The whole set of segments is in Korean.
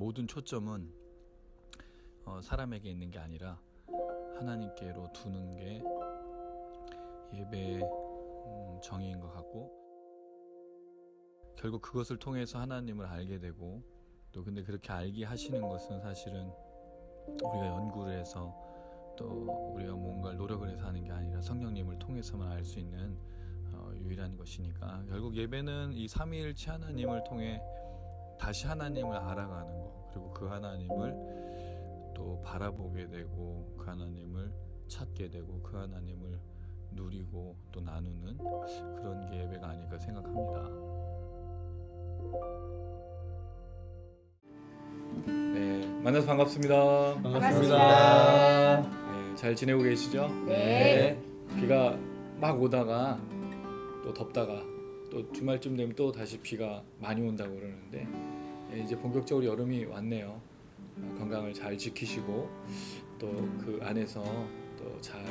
모든 초점은 사람에게 있는 게 아니라 하나님께로 두는 게 예배의 정의인 것 같고, 결국 그것을 통해서 하나님을 알게 되고, 또 근데 그렇게 알게 하시는 것은 사실은 우리가 연구를 해서 또 우리가 뭔가를 노력을 해서 하는 게 아니라 성령님을 통해서만 알 수 있는 유일한 것이니까, 결국 예배는 이 삼위일체 하나님을 통해 다시 하나님을 알아가는 거, 그리고 그 하나님을 또 바라보게 되고, 그 하나님을 찾게 되고, 그 하나님을 누리고 또 나누는 그런 게 예배가 아닐까 생각합니다. 네, 만나서 반갑습니다. 반갑습니다. 네, 잘 지내고 계시죠? 네. 비가 막 오다가 또 덥다가 또 주말쯤 되면 또 다시 비가 많이 온다고 그러는데, 이제 본격적으로 여름이 왔네요. 건강을 잘 지키시고 또 그 안에서 또 잘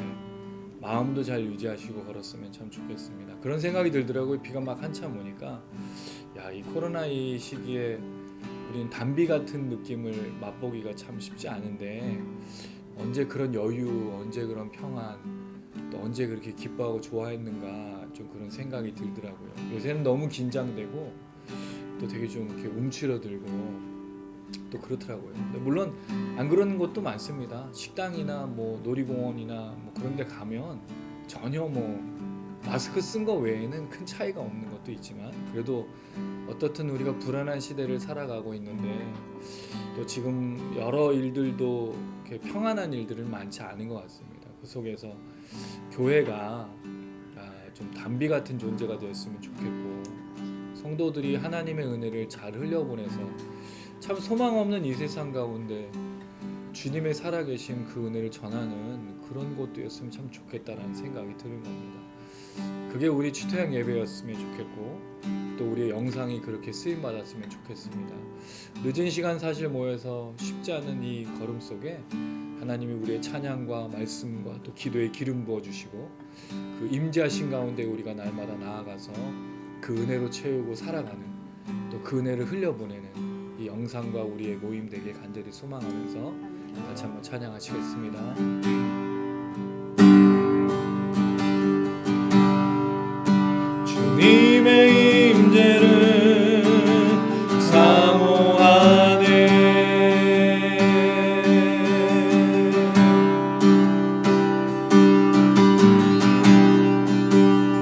마음도 잘 유지하시고 걸었으면 참 좋겠습니다. 그런 생각이 들더라고요. 비가 막 한참 오니까, 야, 이 코로나 이 시기에 우리는 단비 같은 느낌을 맛보기가 참 쉽지 않은데, 언제 그런 여유, 언제 그런 평안, 또 언제 그렇게 기뻐하고 좋아했는가, 좀 그런 생각이 들더라고요. 요새는 너무 긴장되고 또 되게 좀 이렇게 움츠러들고 또 그렇더라고요. 근데 물론 안 그러는 곳도 많습니다. 식당이나 뭐 놀이공원이나 뭐 그런 데 가면 전혀 뭐 마스크 쓴 거 외에는 큰 차이가 없는 것도 있지만, 그래도 어떻든 우리가 불안한 시대를 살아가고 있는데, 또 지금 여러 일들도 이렇게 평안한 일들은 많지 않은 것 같습니다. 그 속에서 교회가 좀 단비 같은 존재가 되었으면 좋겠고, 성도들이 하나님의 은혜를 잘 흘려보내서 참 소망 없는 이 세상 가운데 주님의 살아계신 그 은혜를 전하는 그런 곳이었으면 참 좋겠다라는 생각이 드는 겁니다. 그게 우리 추토양 예배였으면 좋겠고, 또 우리의 영상이 그렇게 쓰임 받았으면 좋겠습니다. 늦은 시간 사실 모여서 쉽지 않은 이 걸음 속에 하나님이 우리의 찬양과 말씀과 또 기도에 기름 부어 주시고, 그 임재하신 가운데 우리가 날마다 나아가서 그 은혜로 채우고 살아가는, 또 그 은혜를 흘려보내는 이 영상과 우리의 모임 되길 간절히 소망하면서 같이 한번 찬양하시겠습니다. 주님의 임재를 사모하네.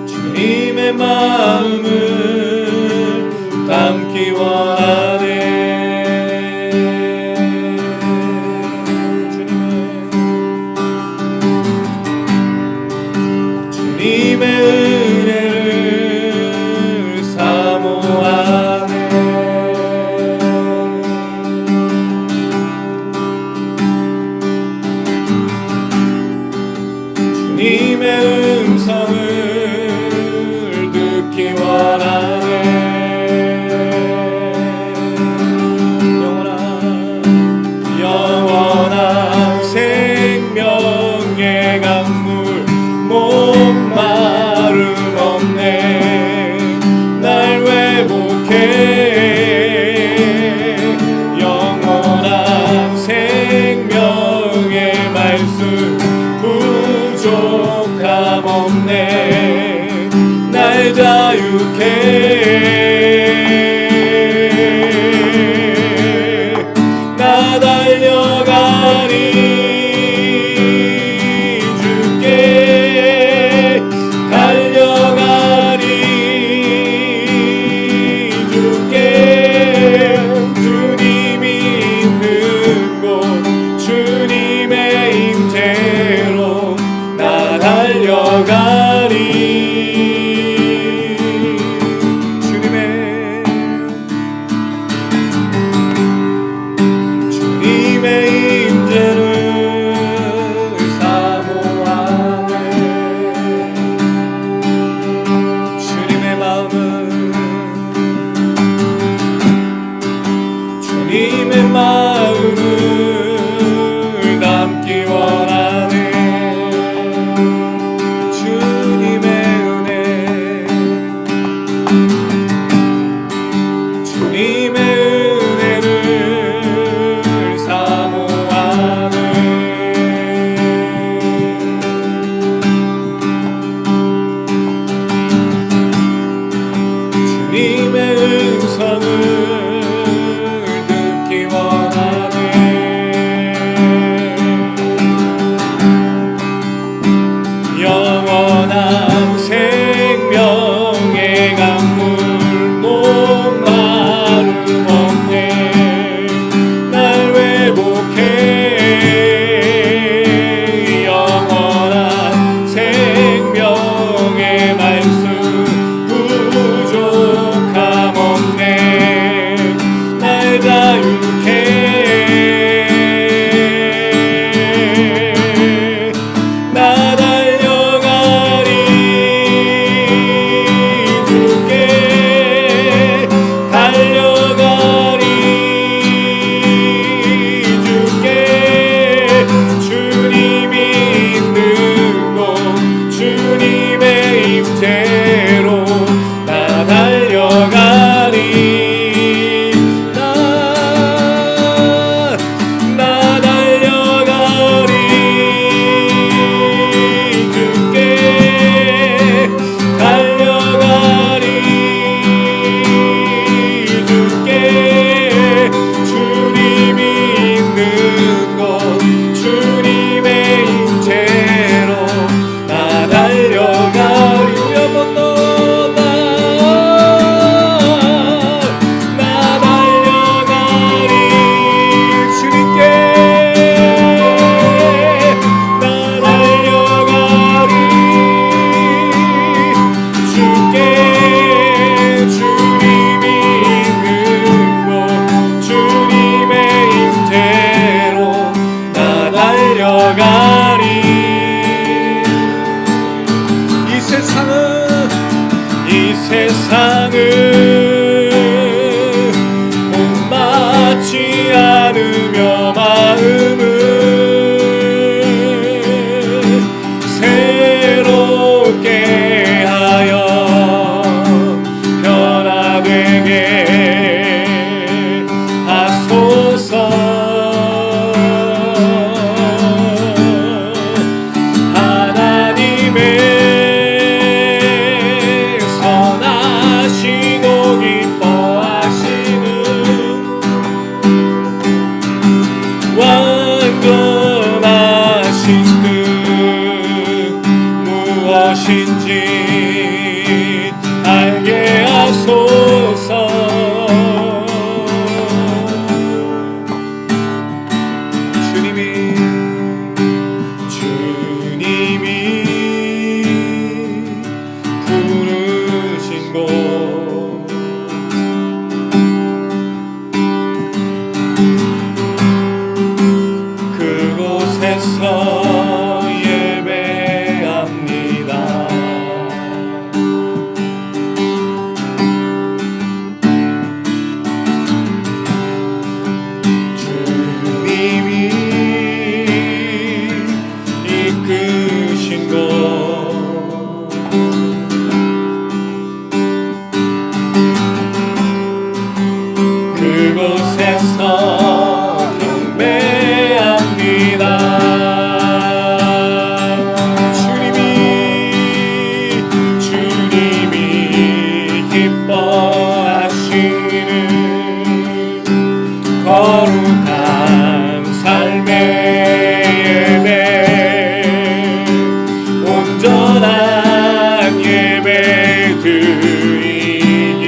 주님의 마음을 담기 원하네. 주님의 은혜를 사모하네. 주님의 음성을 듣기 원하네. 영원한 생명의 강물, 목마름 없네. 날 회복해. 영원한 생명의 말씀, 부족함 없네. 날 자유케. 나 달려가리. 주께 달려가리. 주께 주님이 있는 곳, 주님의 임재로 나 달려가리. 주님의 그곳에서 예배합니다. 주님이 이끄신 곳 그곳에서 경배합니다. 주님이 기뻐하시는 거룩한 삶의 예배, 온전한 예배 드리길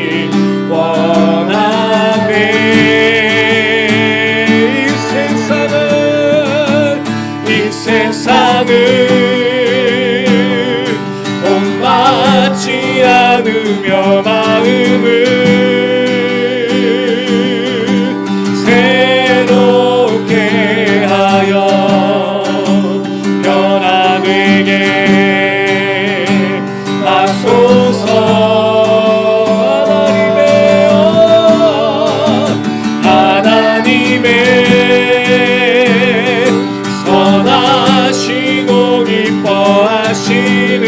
원하네. 이 세상은 본받지 않으며 마음을 새롭게 하여 변화되게 하소서. 하나님의 선하시고 기뻐하시는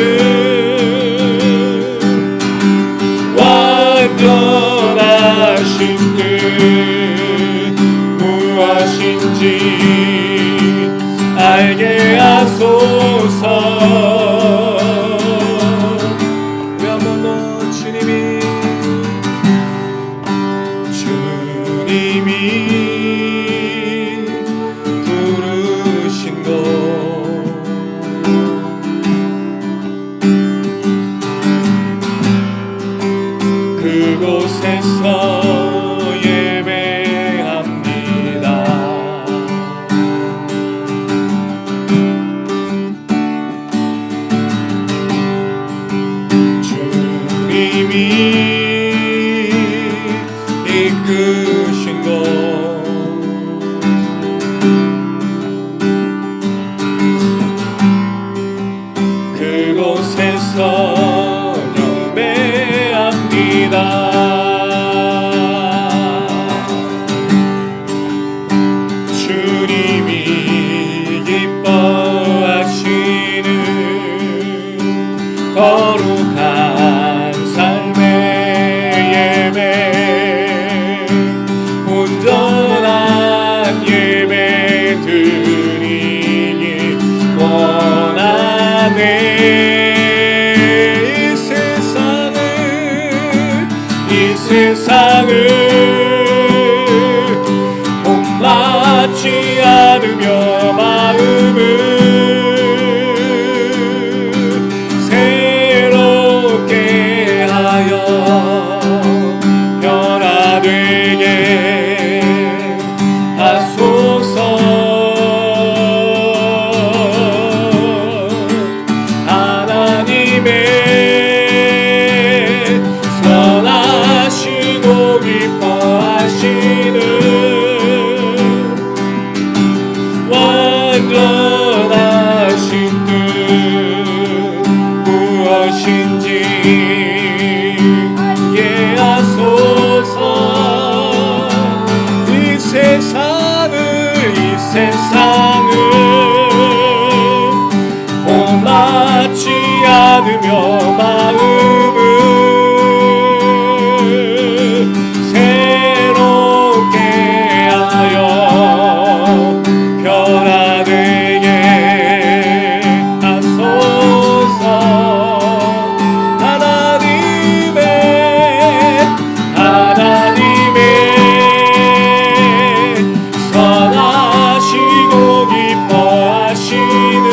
완전하신 뜻 무엇인지 알게 하소서. 우리 한 번 더 주님이 부르신 곳 그곳에서 예배합니다. 주님이 이끄신 곳 그곳에서 경배합니다. 주님이 기뻐하시는 거룩한 삶의 예배, 온전한 예배 드리길 원하네. 이 세상을 본받지 않으며 마음을 새롭게 하여 변화되게 하소서. 하나님의 선하시고 기뻐하시는 완전하신 뜻 무엇인지 알게 하소서. 이 세상을 본받지 않으며 마음을 새롭게 하여 변화되게 하소서. 하나님의 선하시고 기뻐하시는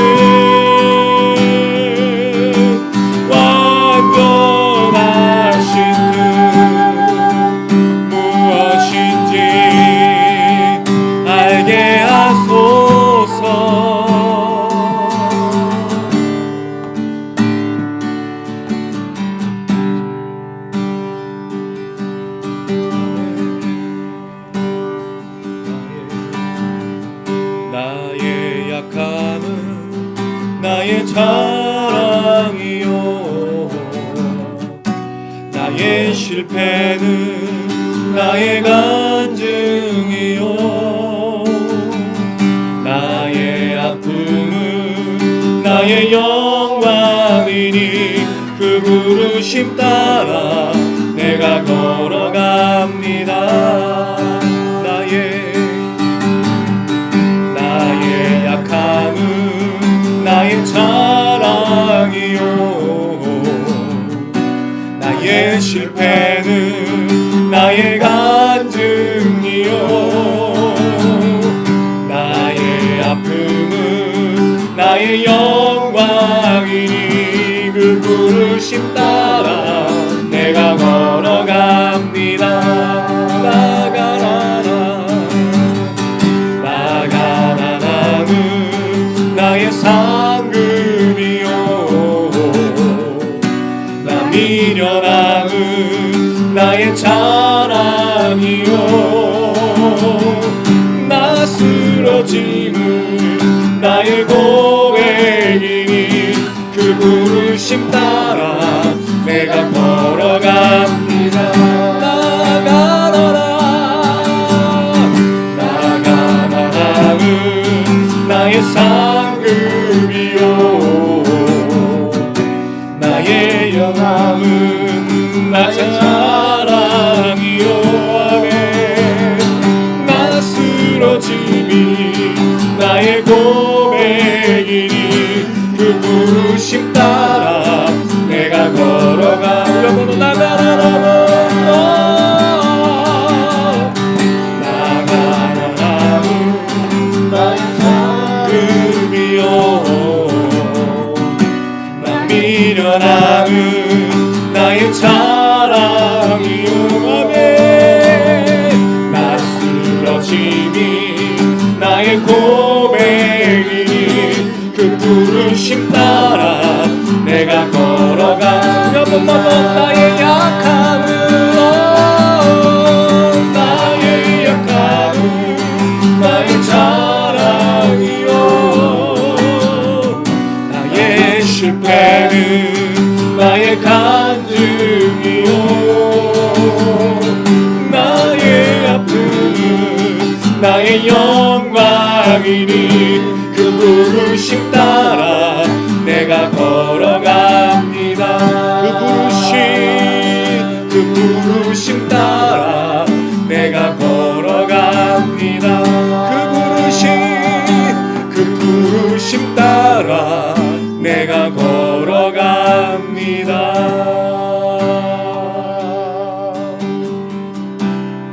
나의 자랑이요 나의 실패는 나의 간증이요 나의 아픔은 나의 영광이니 그 부르심 따라 내가 걸어갑니다. 나의 약함은 나의 자랑이요 나의 실패는 나의 간증이요 나의 아픔은 나의 영광이니 그 부르심 따라 내가 걸어갑니다. 나가나는 나의 상급이요 나 미련함은 나의 자랑이요 나 쓰러짐은 나의 고백이니 그 부르심 따라 내가 걸어갑니다. 나가나는 나의 상급이요 나의 영함은 나의 자랑이요 나 쓰러짐이 나의 고백이니 그 부르심 따라 내가 걸어가 나가나는 나의 상급이요 나 미련함은 나의 자랑이요 나 쓰러짐이 나의 고백이니 그 부르심 따라 내가 걸어가 나의 약함은 나의 자랑이요 나의 실패는 나의 간증이요 나의 아픔은 나의 영광이니 그 부르심 따라 내가 걸어갑니다. 그 부르심 따라 내가 걸어갑니다. 그 부르심 따라 내가 걸어갑니다.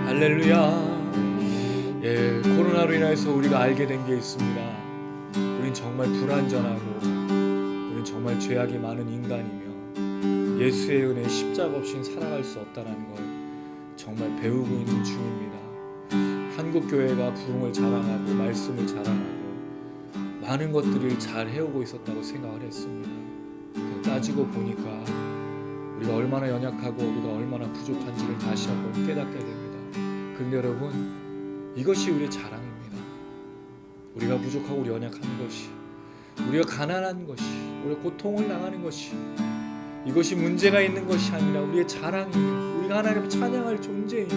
할렐루야. 예, 코로나로 인해서 우리가 알게 된 게 있습니다. 우린 정말 불완전하고 우린 정말 죄악이 많은 인간이며 예수의 은혜 십자가 없이는 살아갈 수 없다는 걸 정말 배우고 있는 중입니다. 한국 교회가 부흥을 자랑하고 말씀을 자랑하고 많은 것들을 잘 해오고 있었다고 생각을 했습니다. 따지고 보니까 우리가 얼마나 연약하고 우리가 얼마나 부족한지를 다시 한번 깨닫게 됩니다. 그런데 여러분, 이것이 우리의 자랑입니다. 우리가 부족하고 우리 연약한 것이, 우리가 가난한 것이, 우리가 고통을 당하는 것이, 이것이 문제가 있는 것이 아니라 우리의 자랑이며 우리가 하나님을 찬양할 존재이며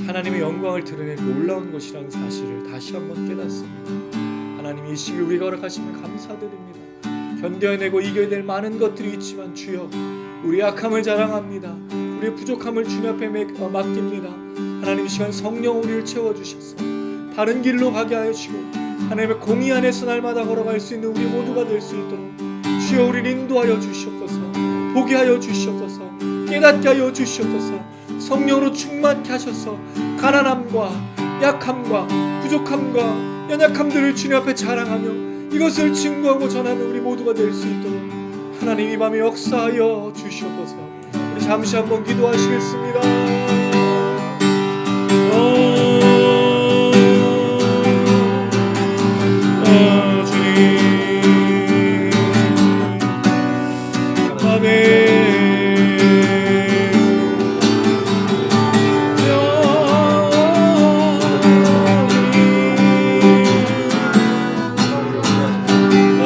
하나님의 영광을 드러낼 놀라운 것이라는 사실을 다시 한번 깨닫습니다. 하나님이 이 시기 우리가 허락하시면 감사드립니다. 견뎌내고 이겨낼 많은 것들이 있지만 주여, 우리 약함을 자랑합니다. 우리의 부족함을 주님 앞에 맡깁니다. 하나님, 이 시간 성령 우리를 채워주셔서 바른 길로 가게 하시고 하나님의 공의 안에서 날마다 걸어갈 수 있는 우리 모두가 될 수 있도록 주여 우리를 인도하여 주시옵소서. 보게 하여 주시옵소서. 깨닫게 하여 주시옵소서. 성령으로 충만케 하셔서 가난함과 약함과 부족함과 연약함들을 주님 앞에 자랑하며 이것을 증거하고 전하는 우리 모두가 될 수 있도록 하나님 이 밤에 역사하여 주시옵소서. 우리 잠시 한번 기도하시겠습니다.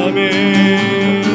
아멘.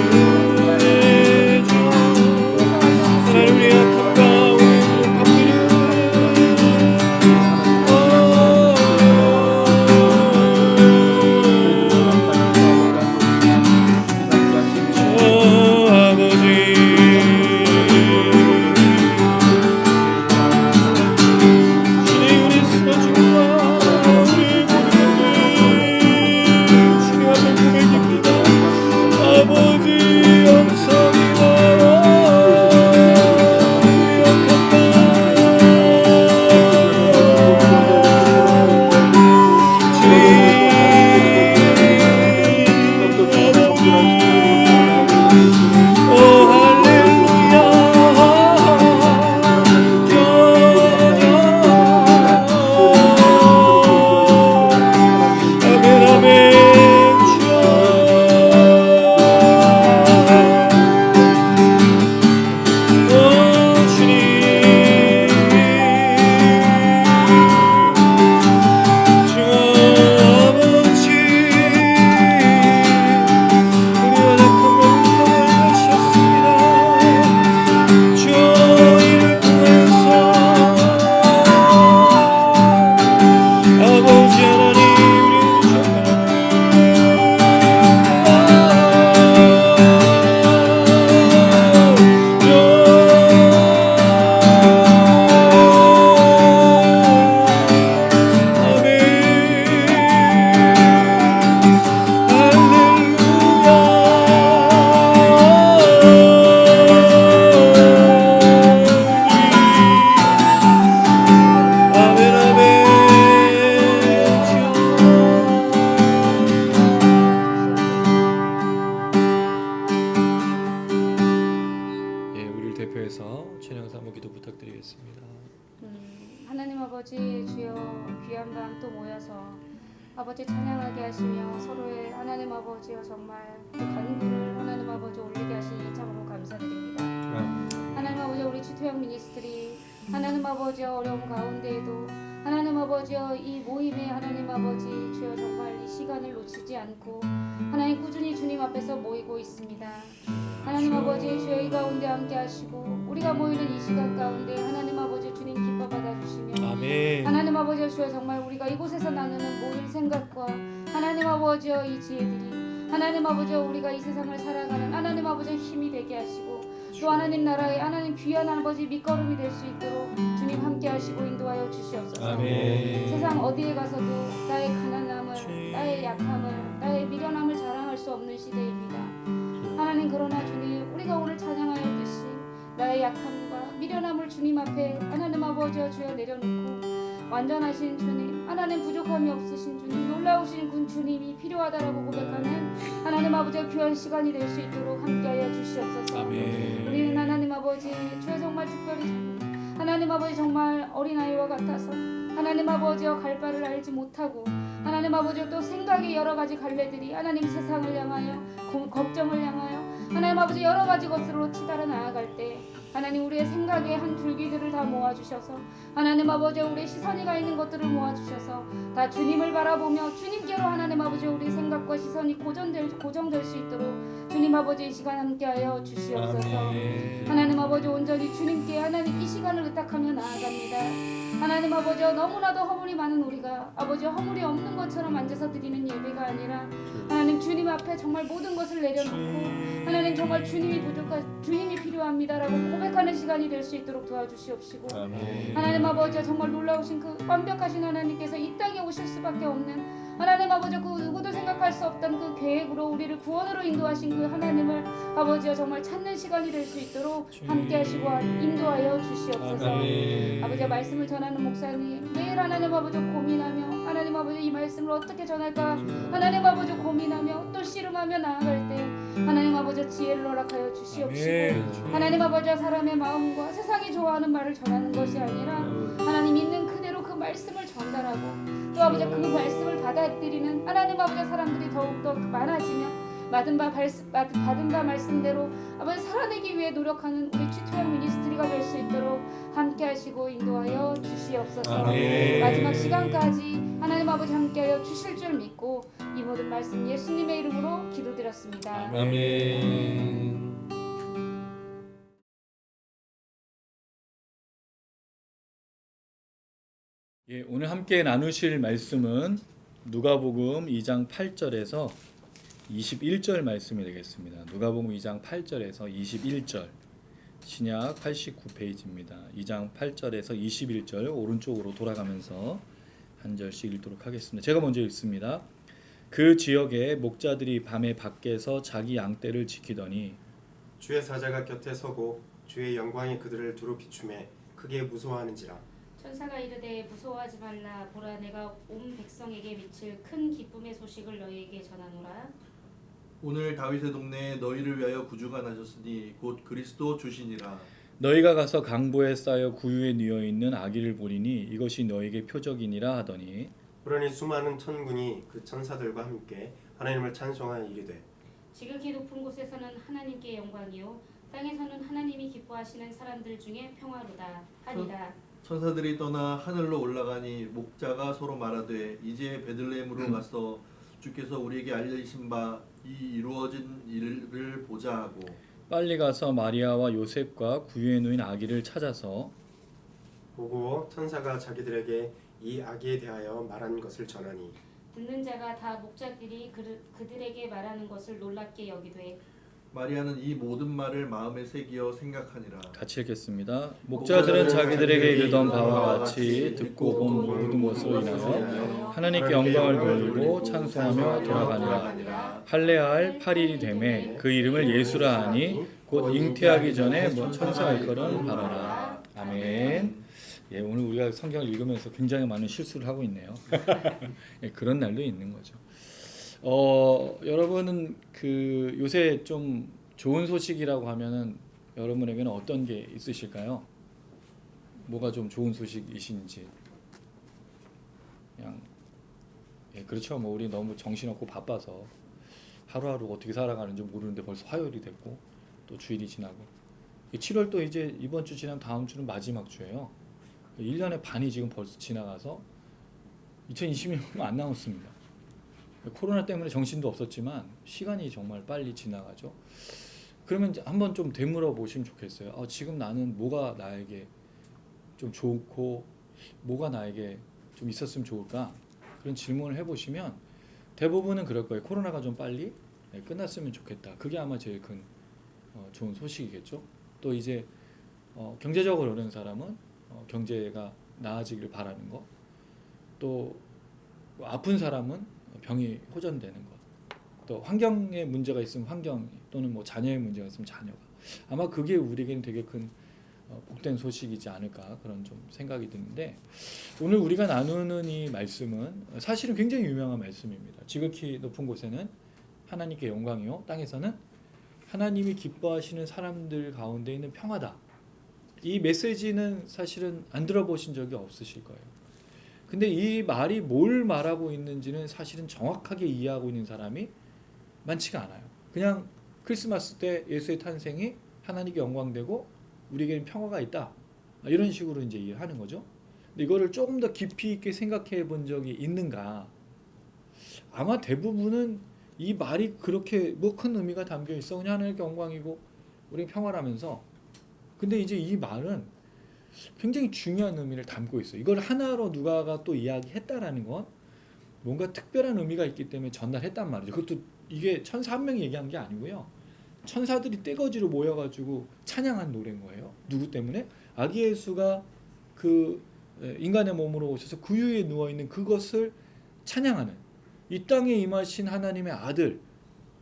아버지 주여 귀한 밤 또 모여서 아버지 찬양하게 하시며 서로의 하나님 아버지여 정말 그 간구를 하나님 아버지 올리게 하시니 참으로 감사드립니다. 하나님 아버지 우리 주토형 미니스트리 하나님 아버지 어려움 가운데에도 하나님 아버지여 이 모임에 하나님 아버지 주여 정말 이 시간을 놓치지 않고 하나님 꾸준히 주님 앞에서 모이고 있습니다. 하나님 아버지 주여 이 가운데 함께 하시고 우리가 모이는 이 시간 가운데 하나님 아버지 주님 기뻐 받아주시며 아멘. 하나님 아버지여 주여 정말 우리가 이곳에서 나누는 모든 생각과 하나님 아버지여 이 지혜들이 하나님 아버지여 우리가 이 세상을 살아가는 하나님 아버지의 힘이 되게 하시고 또 하나님 나라의 하나님 귀한 아버지 밑거름이 될 수 있도록 주님 함께 하시고 인도하여 주시옵소서. 아멘. 세상 어디에 가서도 나의 가난함을 나의 약함을 나의 미련함을 자랑할 수 없는 시대입니다. 하나님 그러나 주님 우리가 오늘 찬양하였듯이 나의 약함과 미련함을 주님 앞에 하나님 아버지여 주여 내려놓고 완전하신 주님 하나님 부족함이 없으신 주님 놀라우신 군 주님이 필요하다라고 고백하는 하나님 아버지의 귀한 시간이 될 수 있도록 함께하여 주시옵소서. 아멘. 우리는 하나님 아버지 주여 정말 특별히 하나님 아버지 정말 어린아이와 같아서 하나님 아버지여 갈 바를 알지 못하고 하나님 아버지여 또 생각의 여러 가지 갈래들이 하나님 세상을 향하여 걱정을 향하여 하나님 아버지 여러 가지 것으로 치달아 나아갈 때 하나님 우리의 생각의 한 줄기들을 다 모아주셔서 하나님 아버지 우리의 시선이 가 있는 것들을 모아주셔서 다 주님을 바라보며 주님께로 하나님 아버지 우리의 생각과 시선이 고정될 수 있도록 주님 아버지 이 시간 함께하여 주시옵소서. 아멘. 하나님 아버지 온전히 주님께 하나님 이 시간을 의탁하며 나아갑니다. 하나님 아버지 너무나도 허물이 많은 우리가 아버지 허물이 없는 것처럼 앉아서 드리는 예배가 아니라 하나님 주님 앞에 정말 모든 것을 내려놓고 하나님 정말 주님이 필요합니다라고 고백하는 시간이 될 수 있도록 도와주시옵시고 아멘. 하나님 아버지 정말 놀라우신 그 완벽하신 하나님께서 이 땅에 오실 수밖에 없는 하나님 아버지 그 누구도 생각할 수 없던 그 계획으로 우리를 구원으로 인도하신 그 하나님을 아버지여 정말 찾는 시간이 될 수 있도록 함께 하시고 인도하여 주시옵소서. 아멘. 아버지의 말씀을 전하는 목사님 매일 하나님 아버지 고민하며 하나님 아버지 이 말씀을 어떻게 전할까 하나님 아버지 고민하며 또 씨름하며 나아갈 때 하나님 아버지 지혜를 허락하여 주시옵시고 아멘. 하나님 아버지와 사람의 마음과 세상이 좋아하는 말을 전하는 것이 아니라 하나님 있는 그대로 그 말씀을 전달하고 또 아버지 그 말씀을 받아들이는 하나님 아버지 사람들이 더욱더 많아지며 받은 바 말씀대로 아버지 살아내기 위해 노력하는 우리 주토형 미니스트리가 될 수 있도록 함께 하시고 인도하여 주시옵소서. 아멘. 마지막 시간까지 하나님 아버지 함께하여 주실 줄 믿고 이 모든 말씀 예수님의 이름으로 기도드렸습니다. 아멘. 예, 오늘 함께 나누실 말씀은 누가복음 2장 8절에서 21절 말씀이 되겠습니다. 누가복음 2장 8절에서 21절 신약 89페이지입니다. 2장 8절에서 21절 오른쪽으로 돌아가면서 한 절씩 읽도록 하겠습니다. 제가 먼저 읽습니다. 그 지역에 목자들이 밤에 밖에서 자기 양떼를 지키더니 주의 사자가 곁에 서고 주의 영광이 그들을 두루 비추매 크게 무서워하는지라. 천사가 이르되 무서워하지 말라 보라 내가 온 백성에게 미칠 큰 기쁨의 소식을 너희에게 전하노라. 오늘 다윗의 동네에 너희를 위하여 구주가 나셨으니 곧 그리스도 주시니라. 너희가 가서 강보에 쌓여 구유에 누워 있는 아기를 보리니 이것이 너희에게 표적이니라 하더니 그러니 수많은 천군이 그 천사들과 함께 하나님을 찬송하여 이르되 지극히 높은 곳에서는 하나님께 영광이요 땅에서는 하나님이 기뻐하시는 사람들 중에 평화로다 하니라. 천사들이 떠나 하늘로 올라가니 목자가 서로 말하되 이제 베들레헴으로 가서 주께서 우리에게 알리신 바 이 이루어진 일을 보자 하고 빨리 가서 마리아와 요셉과 구유에 누인 아기를 찾아서 보고 천사가 자기들에게 이 아기에 대하여 말한 것을 전하니 듣는 자가 다 목자들이 그들에게 말하는 것을 놀랍게 여기되 마리아는 이 모든 말을 마음에 새기어 생각하니라. 같이 읽겠습니다. 목자들은 자기들에게 이르던 바와 같이 듣고 본 모든 것으로 인하여 하나님께 영광을 돌리고 찬송하며 돌아가니라. 할례할 8일이 되매 그 이름을 예수라 하니 곧 잉태하기 전에 천사가 일컬은 바라라. 아멘. 예, 오늘 우리가 성경을 읽으면서 굉장히 많은 실수를 하고 있네요. 예, 그런 날도 있는 거죠. 여러분은 그 요새 좀 좋은 소식이라고 하면은 여러분에게는 어떤 게 있으실까요? 뭐가 좀 좋은 소식이신지. 그냥 그렇죠. 뭐 우리 너무 정신없고 바빠서 하루하루 어떻게 살아가는지 모르는데 벌써 화요일이 됐고 또 주일이 지나고 7월도 이제 이번 주 지난 다음 주는 마지막 주예요. 1년의 반이 지금 벌써 지나가서 2020년 안 남았습니다. 코로나 때문에 정신도 없었지만 시간이 정말 빨리 지나가죠. 그러면 이제 한번 좀 되물어 보시면 좋겠어요. 지금 나는 뭐가 나에게 좀 좋고 뭐가 나에게 좀 있었으면 좋을까? 그런 질문을 해보시면 대부분은 그럴 거예요. 코로나가 좀 빨리 끝났으면 좋겠다. 그게 아마 제일 큰 좋은 소식이겠죠. 또 이제 경제적으로 어려운 사람은 경제가 나아지길 바라는 거. 또 아픈 사람은 병이 호전되는 것. 또 환경에 문제가 있으면 환경 또는 뭐 자녀의 문제가 있으면 자녀가. 아마 그게 우리에게는 되게 큰 복된 소식이지 않을까 그런 좀 생각이 드는데 오늘 우리가 나누는 이 말씀은 사실은 굉장히 유명한 말씀입니다. 지극히 높은 곳에는 하나님께 영광이요 땅에서는 하나님이 기뻐하시는 사람들 가운데 있는 평화다. 이 메시지는 사실은 안 들어보신 적이 없으실 거예요. 근데 이 말이 뭘 말하고 있는지는 사실은 정확하게 이해하고 있는 사람이 많지가 않아요. 그냥 크리스마스 때 예수의 탄생이 하나님께 영광되고 우리에게는 평화가 있다. 이런 식으로 이제 이해하는 거죠. 근데 이거를 조금 더 깊이 있게 생각해 본 적이 있는가? 아마 대부분은 이 말이 그렇게 뭐 큰 의미가 담겨 있어. 그냥 하나님께 영광이고 우리는 평화라면서. 근데 이제 이 말은 굉장히 중요한 의미를 담고 있어요. 이걸 하나로 누가가 또 이야기했다라는 건 뭔가 특별한 의미가 있기 때문에 전달했단 말이죠. 그것도 이게 천사 한 명이 얘기한 게 아니고요. 천사들이 떼거지로 모여가지고 찬양한 노래인 거예요. 누구 때문에? 아기 예수가 그 인간의 몸으로 오셔서 구유에 누워 있는 그것을 찬양하는 이 땅에 임하신 하나님의 아들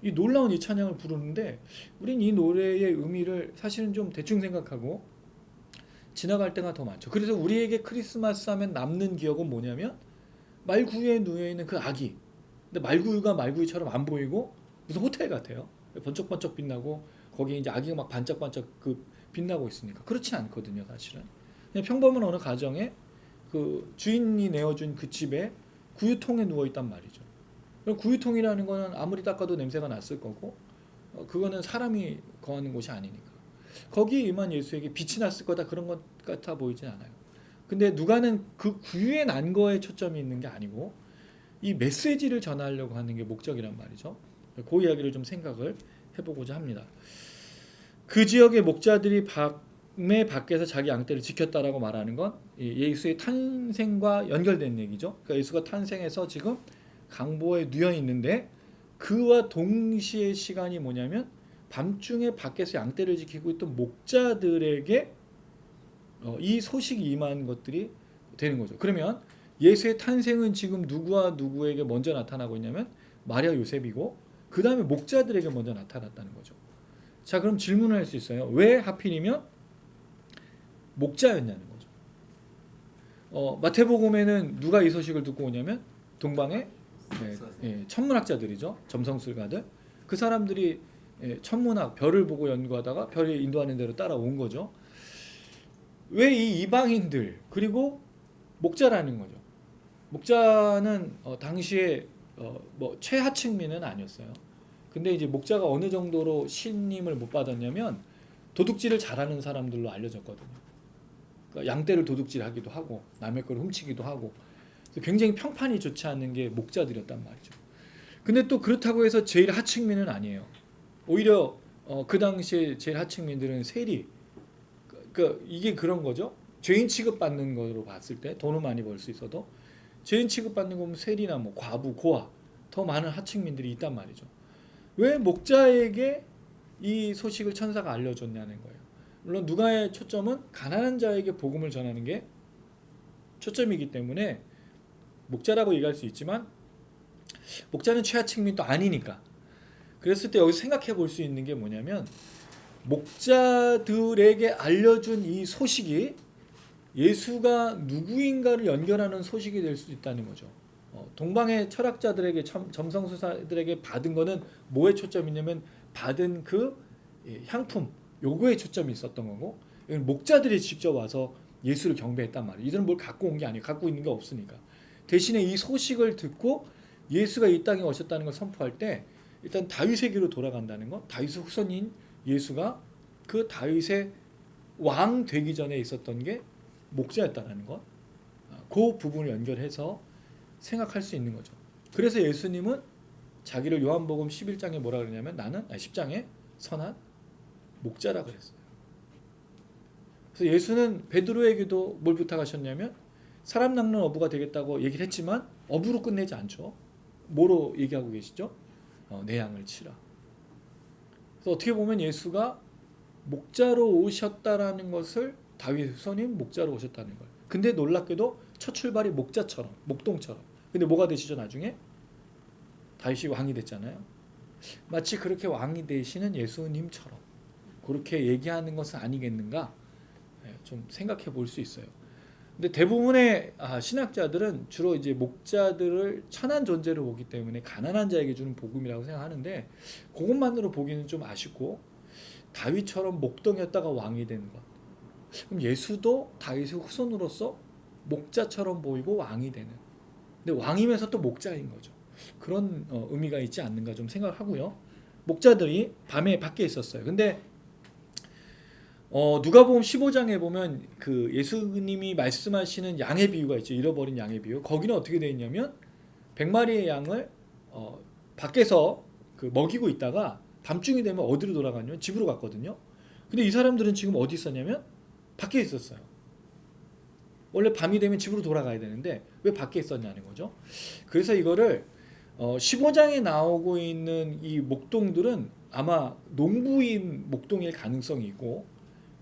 이 놀라운 이 찬양을 부르는데 우린 이 노래의 의미를 사실은 좀 대충 생각하고 지나갈 때가 더 많죠. 그래서 우리에게 크리스마스 하면 남는 기억은 뭐냐면 말구유에 누워 있는 그 아기. 근데 말구유가 말구유처럼 안 보이고 무슨 호텔 같아요. 번쩍번쩍 빛나고 거기에 이제 아기가 막 반짝반짝 그 빛나고 있으니까 그렇지 않거든요. 사실은 그냥 평범한 어느 가정에 그 주인이 내어준 그 집에 구유통에 누워 있단 말이죠. 그럼 구유통이라는 거는 아무리 닦아도 냄새가 났을 거고 그거는 사람이 거하는 곳이 아니니까 거기에 임한 예수에게 빛이 났을 거다 그런 것 같아 보이진 않아요. 근데 누가는 그 구유에 난 거에 초점이 있는 게 아니고 이 메시지를 전하려고 하는 게 목적이란 말이죠. 그 이야기를 좀 생각을 해보고자 합니다. 그 지역의 목자들이 밤에 밖에서 자기 양떼를 지켰다라고 말하는 건 예수의 탄생과 연결된 얘기죠. 그러니까 예수가 탄생해서 지금 강보에 누워 있는데 그와 동시에 시간이 뭐냐면 밤중에 밖에서 양떼를 지키고 있던 목자들에게 이 소식이 임한 것들이 되는 거죠. 그러면 예수의 탄생은 지금 누구와 누구에게 먼저 나타나고 있냐면 마리아 요셉이고 그 다음에 목자들에게 먼저 나타났다는 거죠. 자, 그럼 질문을 할 수 있어요. 왜 하필이면 목자였냐는 거죠. 마태복음에는 누가 이 소식을 듣고 오냐면 동방의 천문학자들이죠. 점성술가들. 그 사람들이 천문학 별을 보고 연구하다가 별이 인도하는 대로 따라온 거죠. 왜 이 이방인들 그리고 목자라는 거죠. 목자는 당시에 뭐 최하층민은 아니었어요. 근데 이제 목자가 어느 정도로 신임을 못 받았냐면 도둑질을 잘하는 사람들로 알려졌거든요. 그러니까 양떼를 도둑질하기도 하고 남의 걸 훔치기도 하고 굉장히 평판이 좋지 않은 게 목자들이었단 말이죠. 근데 또 그렇다고 해서 제일 하층민은 아니에요. 오히려 그 당시에 제일 하층민들은 세리. 그러니까 이게 그런 거죠. 죄인 취급받는 거로 봤을 때 돈을 많이 벌 수 있어도 죄인 취급받는 거면 세리나 뭐 과부, 고아 더 많은 하층민들이 있단 말이죠. 왜 목자에게 이 소식을 천사가 알려줬냐는 거예요. 물론 누가의 초점은 가난한 자에게 복음을 전하는 게 초점이기 때문에 목자라고 얘기할 수 있지만 목자는 최하층민도 아니니까. 그랬을 때 여기서 생각해 볼 수 있는 게 뭐냐면 목자들에게 알려준 이 소식이 예수가 누구인가를 연결하는 소식이 될 수 있다는 거죠. 동방의 철학자들에게 점성술사들에게 받은 거는 뭐에 초점이 있냐면 받은 그 향품 요거에 초점이 있었던 거고 목자들이 직접 와서 예수를 경배했단 말이에요. 이들은 뭘 갖고 온 게 아니에요. 갖고 있는 게 없으니까. 대신에 이 소식을 듣고 예수가 이 땅에 오셨다는 걸 선포할 때 일단 다윗에게로 돌아간다는 것, 다윗의 후손인 예수가 그 다윗의 왕 되기 전에 있었던 게 목자였다는 것, 그 부분을 연결해서 생각할 수 있는 거죠. 그래서 예수님은 자기를 요한복음 11장에 뭐라 그러냐면 나는 10장에 선한 목자라 그랬어요. 그래서 예수는 베드로에게도 뭘 부탁하셨냐면 사람 낚는 어부가 되겠다고 얘기를 했지만 어부로 끝내지 않죠. 뭐로 얘기하고 계시죠? 내 양을 치라. 그래서 어떻게 보면 예수가 목자로 오셨다라는 것을 다윗 후손인 목자로 오셨다는 걸. 근데 놀랍게도 첫 출발이 목자처럼, 목동처럼. 근데 뭐가 되시죠 나중에? 다윗이 왕이 됐잖아요. 마치 그렇게 왕이 되시는 예수님처럼 그렇게 얘기하는 것은 아니겠는가? 좀 생각해 볼 수 있어요. 근데 대부분의 신학자들은 주로 이제 목자들을 천한 존재로 보기 때문에 가난한 자에게 주는 복음이라고 생각하는데 그것만으로 보기는 좀 아쉽고 다윗처럼 목동이었다가 왕이 된 것. 그럼 예수도 다윗의 후손으로서 목자처럼 보이고 왕이 되는. 근데 왕이면서 또 목자인 거죠. 그런 의미가 있지 않는가 좀 생각하고요. 목자들이 밤에 밖에 있었어요. 근데 누가복음 15장에 보면 그 예수님이 말씀하시는 양의 비유가 있죠. 잃어버린 양의 비유. 거기는 어떻게 되어 있냐면 100마리의 양을 밖에서 그 먹이고 있다가 밤중이 되면 어디로 돌아가냐면 집으로 갔거든요. 근데 이 사람들은 지금 어디 있었냐면 밖에 있었어요. 원래 밤이 되면 집으로 돌아가야 되는데 왜 밖에 있었냐는 거죠. 그래서 이거를 15장에 나오고 있는 이 목동들은 아마 농부인 목동일 가능성이 있고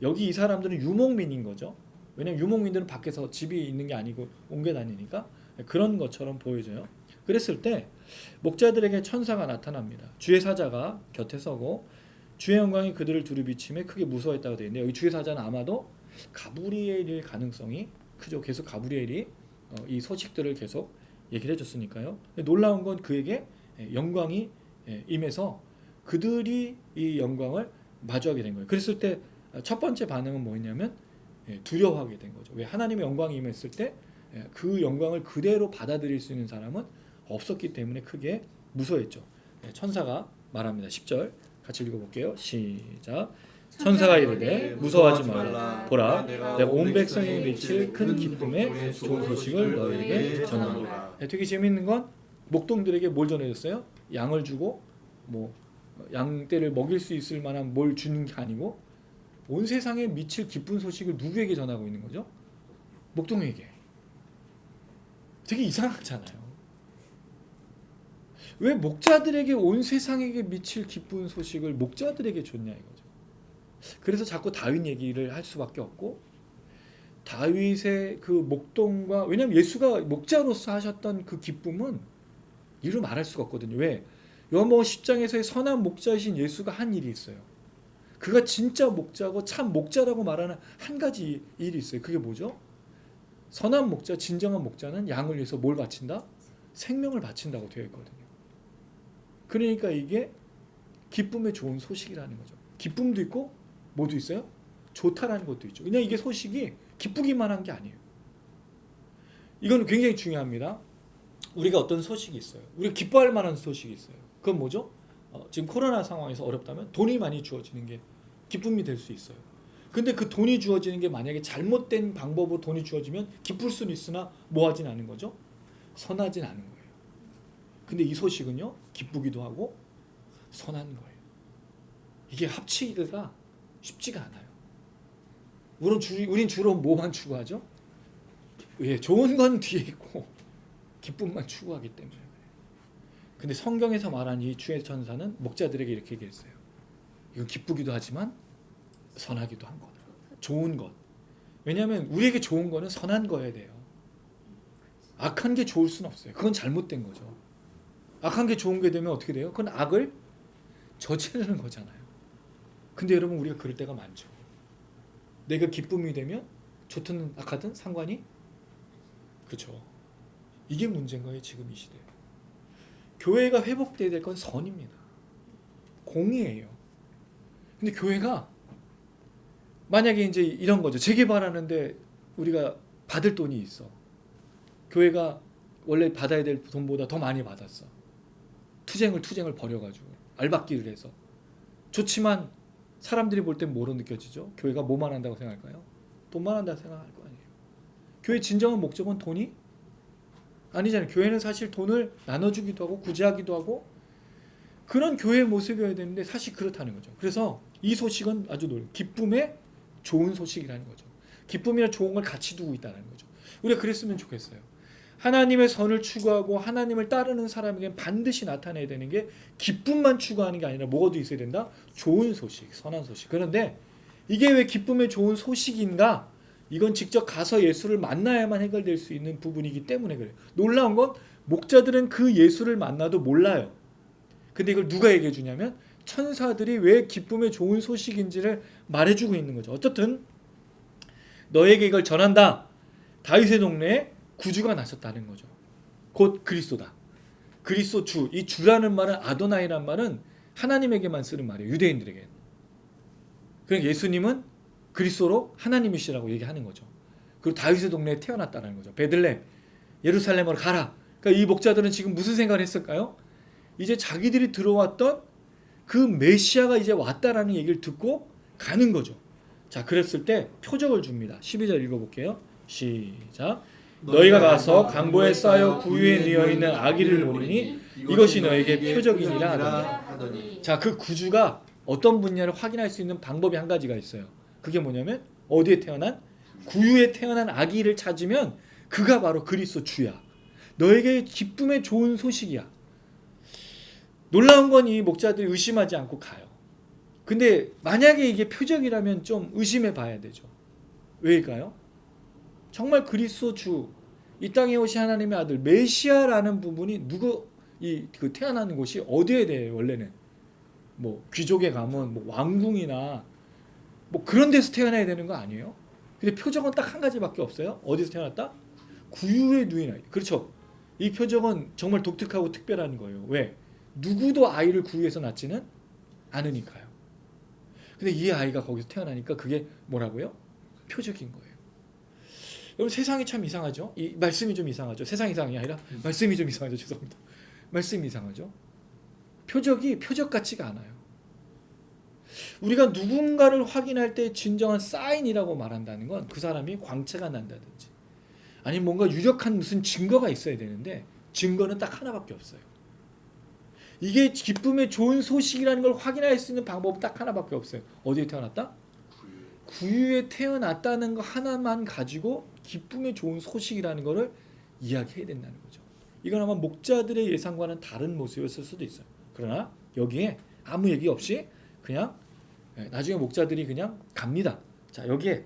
여기 이 사람들은 유목민인 거죠. 왜냐하면 유목민들은 밖에서 집이 있는 게 아니고 옮겨 다니니까 그런 것처럼 보여져요. 그랬을 때 목자들에게 천사가 나타납니다. 주의 사자가 곁에 서고 주의 영광이 그들을 두루 비치며 크게 무서워했다고 되어 있는데 여기 주의 사자는 아마도 가브리엘일 가능성이 크죠. 계속 가브리엘이 이 소식들을 계속 얘기를 해줬으니까요. 놀라운 건 그에게 영광이 임해서 그들이 이 영광을 마주하게 된 거예요. 그랬을 때 첫 번째 반응은 뭐였냐면 두려워하게 된 거죠. 왜? 하나님의 영광이 임했을 때 그 영광을 그대로 받아들일 수 있는 사람은 없었기 때문에 크게 무서워했죠. 천사가 말합니다. 10절 같이 읽어볼게요. 시작. 천사가 이르되 무서워하지 말라. 보라 내가 온 백성에게 미칠 큰 기쁨의 좋은 소식을 너희에게 전하노라. 되게 재미있는 건 목동들에게 뭘 전해줬어요? 양을 주고 뭐 양떼를 먹일 수 있을 만한 뭘 주는 게 아니고 온 세상에 미칠 기쁜 소식을 누구에게 전하고 있는 거죠? 목동에게. 되게 이상하잖아요. 왜 목자들에게 온 세상에게 미칠 기쁜 소식을 목자들에게 줬냐 이거죠. 그래서 자꾸 다윗 얘기를 할 수밖에 없고 다윗의 그 목동과 왜냐하면 예수가 목자로서 하셨던 그 기쁨은 이루 말할 수가 없거든요. 왜? 요한복음 10장에서의 선한 목자이신 예수가 한 일이 있어요. 그가 진짜 목자고 참 목자라고 말하는 한 가지 일이 있어요. 그게 뭐죠? 선한 목자, 진정한 목자는 양을 위해서 뭘 바친다? 생명을 바친다고 되어 있거든요. 그러니까 이게 기쁨의 좋은 소식이라는 거죠. 기쁨도 있고 뭐도 있어요? 좋다라는 것도 있죠. 그냥 이게 소식이 기쁘기만 한 게 아니에요. 이건 굉장히 중요합니다. 우리가 어떤 소식이 있어요. 우리가 기뻐할 만한 소식이 있어요. 그건 뭐죠? 지금 코로나 상황에서 어렵다면 돈이 많이 주어지는 게 기쁨이 될 수 있어요. 근데 그 돈이 주어지는 게 만약에 잘못된 방법으로 돈이 주어지면 기쁠 수는 있으나 뭐하진 않은 거죠? 선하진 않은 거예요. 근데 이 소식은요 기쁘기도 하고 선한 거예요. 이게 합치기가 쉽지가 않아요. 우린 주로 뭐만 추구하죠? 예, 좋은 건 뒤에 있고 기쁨만 추구하기 때문에. 근데 성경에서 말한 이 주의 천사는 목자들에게 이렇게 얘기했어요. 이건 기쁘기도 하지만 선하기도 한 거다. 좋은 것. 왜냐하면 우리에게 좋은 거는 선한 거여야 돼요. 악한 게 좋을 수는 없어요. 그건 잘못된 거죠. 악한 게 좋은 게 되면 어떻게 돼요? 그건 악을 저지르는 거잖아요. 근데 여러분 우리가 그럴 때가 많죠. 내가 기쁨이 되면 좋든 악하든 상관이 그렇죠. 이게 문제인 거예요. 지금 이 시대에. 교회가 회복돼야 될 건 선입니다. 공의예요. 근데 교회가 만약에 이제 이런 거죠. 재개발하는데 우리가 받을 돈이 있어. 교회가 원래 받아야 될 돈보다 더 많이 받았어. 투쟁을 벌여가지고 알박기를 해서. 좋지만 사람들이 볼 땐 뭐로 느껴지죠? 교회가 뭐만 한다고 생각할까요? 돈만 한다고 생각할 거 아니에요. 교회 진정한 목적은 돈이 아니잖아요. 교회는 사실 돈을 나눠주기도 하고 구제하기도 하고 그런 교회의 모습이어야 되는데 사실 그렇다는 거죠. 그래서 이 소식은 아주 기쁨의 좋은 소식이라는 거죠. 기쁨이나 좋은 걸 같이 두고 있다는 거죠. 우리가 그랬으면 좋겠어요. 하나님의 선을 추구하고 하나님을 따르는 사람에게는 반드시 나타내야 되는 게 기쁨만 추구하는 게 아니라 뭐가 있어야 된다? 좋은 소식, 선한 소식. 그런데 이게 왜 기쁨의 좋은 소식인가? 이건 직접 가서 예수를 만나야만 해결될 수 있는 부분이기 때문에 그래요. 놀라운 건 목자들은 그 예수를 만나도 몰라요. 근데 이걸 누가 얘기해 주냐면 천사들이 왜 기쁨의 좋은 소식인지를 말해주고 있는 거죠. 어쨌든 너에게 이걸 전한다. 다윗의 동네에 구주가 나섰다는 거죠. 곧 그리스도다. 그리스도 주. 이 주라는 말은 아도나이란 말은 하나님에게만 쓰는 말이에요. 유대인들에게. 그러니까 예수님은 그리스도로 하나님이시라고 얘기하는 거죠. 그리고 다윗의 동네에 태어났다는 거죠. 베들레헴, 예루살렘으로 가라. 그러니까 이 목자들은 지금 무슨 생각을 했을까요? 이제 자기들이 들어왔던 그 메시아가 이제 왔다라는 얘기를 듣고 가는 거죠. 자, 그랬을 때 표적을 줍니다. 12절 읽어볼게요. 시작. 너희가 가서 강보에 쌓여 구유에 누워 있는 아기를 보리니 이것이 너에게 표적이니라 하더니. 자, 그 구주가 어떤 분야를 확인할 수 있는 방법이 한 가지가 있어요. 그게 뭐냐면 어디에 태어난? 구유에 태어난 아기를 찾으면 그가 바로 그리스도 주야. 너에게 기쁨의 좋은 소식이야. 놀라운 건 이 목자들이 의심하지 않고 가요. 근데 만약에 이게 표적이라면 좀 의심해 봐야 되죠. 왜일까요? 정말 그리스도 주, 이 땅에 오신 하나님의 아들 메시아라는 부분이 그 태어나는 곳이 어디에 대해 원래는 뭐 귀족에 가면 뭐 왕궁이나 뭐 그런 데서 태어나야 되는 거 아니에요? 근데 표적은 딱 한 가지밖에 없어요. 어디서 태어났다? 구유에 누인 아이. 그렇죠. 이 표적은 정말 독특하고 특별한 거예요. 왜? 누구도 아이를 구유에서 낳지는 않으니까요. 근데 이 아이가 거기서 태어나니까 그게 뭐라고요? 표적인 거예요. 여러분 세상이 참 이상하죠? 이 말씀이 좀 이상하죠? 세상이 이상이 아니라 말씀이 좀 이상하죠? 죄송합니다. 말씀이 이상하죠? 표적이 표적 같지가 않아요. 우리가 누군가를 확인할 때 진정한 사인이라고 말한다는 건 그 사람이 광채가 난다든지 아니면 뭔가 유력한 무슨 증거가 있어야 되는데 증거는 딱 하나밖에 없어요. 이게 기쁨의 좋은 소식이라는 걸 확인할 수 있는 방법은 딱 하나밖에 없어요. 어디에 태어났다? 구유에 태어났다는 거 하나만 가지고 기쁨의 좋은 소식이라는 것을 이야기해야 된다는 거죠. 이건 아마 목자들의 예상과는 다른 모습이었을 수도 있어요. 그러나 여기에 아무 얘기 없이 그냥 나중에 목자들이 그냥 갑니다. 자, 여기에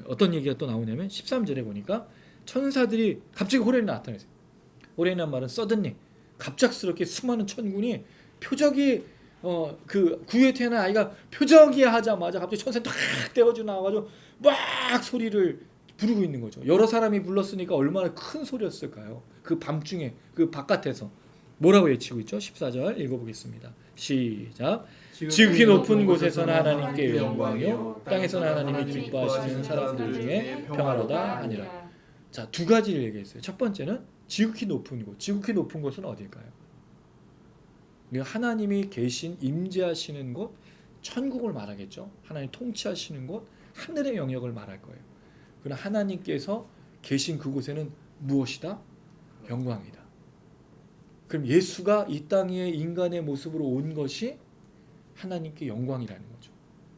어떤 얘기가 또 나오냐면 13절에 보니까 천사들이 갑자기 호련히 나타났어요. 호련이란 말은 suddenly, 갑작스럽게 수많은 천군이 표적이 그 구유에 태어난 아이가 표적이야 하자마자 갑자기 천사가 탁 떼어져 나와가지고 막 소리를 부르고 있는 거죠. 여러 사람이 불렀으니까 얼마나 큰 소리였을까요? 그 밤중에 그 바깥에서 뭐라고 외치고 있죠? 14절 읽어보겠습니다. 시작. 지극히 높은 곳에서는 하나님께 영광이요 땅에서는 하나님이 기뻐하시는 사람들 중에 평화로다 하니라. 자, 두 가지를 얘기했어요. 첫 번째는 지극히 높은 곳. 지극히 높은 곳은 어딜까요? 하나님이 계신 임재하시는 곳, 천국을 말하겠죠. 하나님 통치하시는 곳, 하늘의 영역을 말할 거예요. 그러나 하나님께서 계신 그곳에는 무엇이다? 영광이다. 그럼 예수가 이 땅에 인간의 모습으로 온 것이 하나님께 영광이라는 거죠.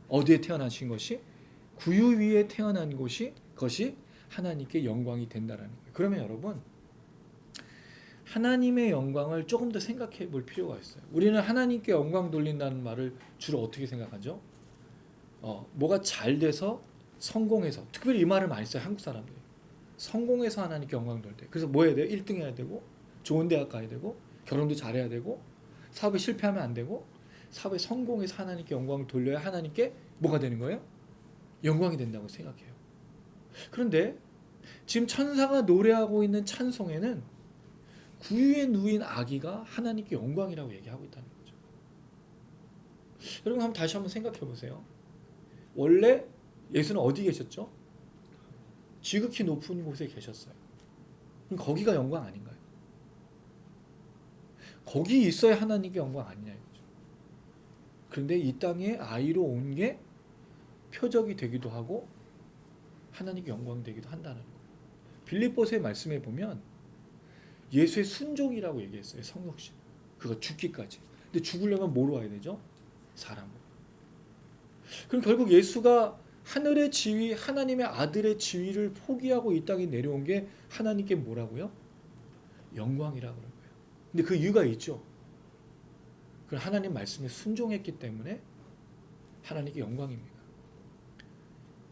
어디에 태어나신 것이? 구유 위에 태어난 것이 하나님께 영광이 된다라는 거예요. 그러면 여러분, 하나님의 영광을 조금 더 생각해 볼 필요가 있어요. 우리는 하나님께 영광 돌린다는 말을 주로 어떻게 생각하죠? 뭐가 잘 돼서 성공해서, 특별히 이 말을 많이 써요. 한국 사람들이. 성공해서 하나님께 영광 돌릴 때. 그래서 뭐 해야 돼요? 1등 해야 되고, 좋은 대학 가야 되고, 결혼도 잘해야 되고, 사업에 실패하면 안 되고, 사업에 성공해서 하나님께 영광을 돌려야 하나님께 뭐가 되는 거예요? 영광이 된다고 생각해요. 그런데 지금 천사가 노래하고 있는 찬송에는 구유에 누인 아기가 하나님께 영광이라고 얘기하고 있다는 거죠. 여러분 다시 한번 생각해 보세요. 원래 예수는 어디 계셨죠? 지극히 높은 곳에 계셨어요. 그럼 거기가 영광 아닌가요? 거기 있어야 하나님께 영광 아니냐 이거죠. 그런데 이 땅에 아이로 온 게 표적이 되기도 하고 하나님께 영광 되기도 한다는 거예요. 빌립보서의 말씀에 보면 예수의 순종이라고 얘기했어요. 성육신. 그거 죽기까지. 근데 죽으려면 뭐로 와야 되죠? 사람으로. 그럼 결국 예수가 하늘의 지위, 하나님의 아들의 지위를 포기하고 이 땅에 내려온 게 하나님께 뭐라고요? 영광이라고 그런 거예요. 근데 그 이유가 있죠. 그 하나님 말씀에 순종했기 때문에 하나님께 영광입니다.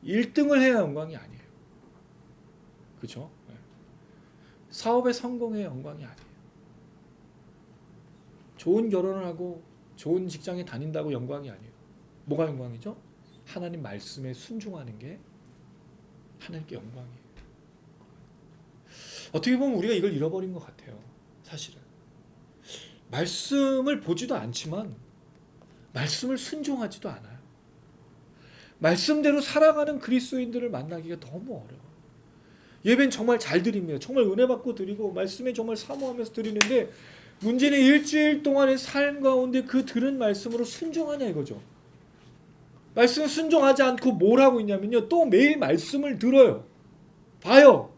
1등을 해야 영광이 아니에요. 그렇죠? 사업의 성공의 영광이 아니에요. 좋은 결혼을 하고 좋은 직장에 다닌다고 영광이 아니에요. 뭐가 영광이죠? 하나님 말씀에 순종하는 게 하나님께 영광이에요. 어떻게 보면 우리가 이걸 잃어버린 것 같아요. 사실은. 말씀을 보지도 않지만 말씀을 순종하지도 않아요. 말씀대로 살아가는 그리스도인들을 만나기가 너무 어려워요. 예배는 정말 잘 드립니다. 정말 은혜 받고 드리고 말씀에 정말 사모하면서 드리는데 문제는 일주일 동안의 삶 가운데 그 들은 말씀으로 순종하냐 이거죠. 말씀 순종하지 않고 뭘 하고 있냐면요. 또 매일 말씀을 들어요. 봐요.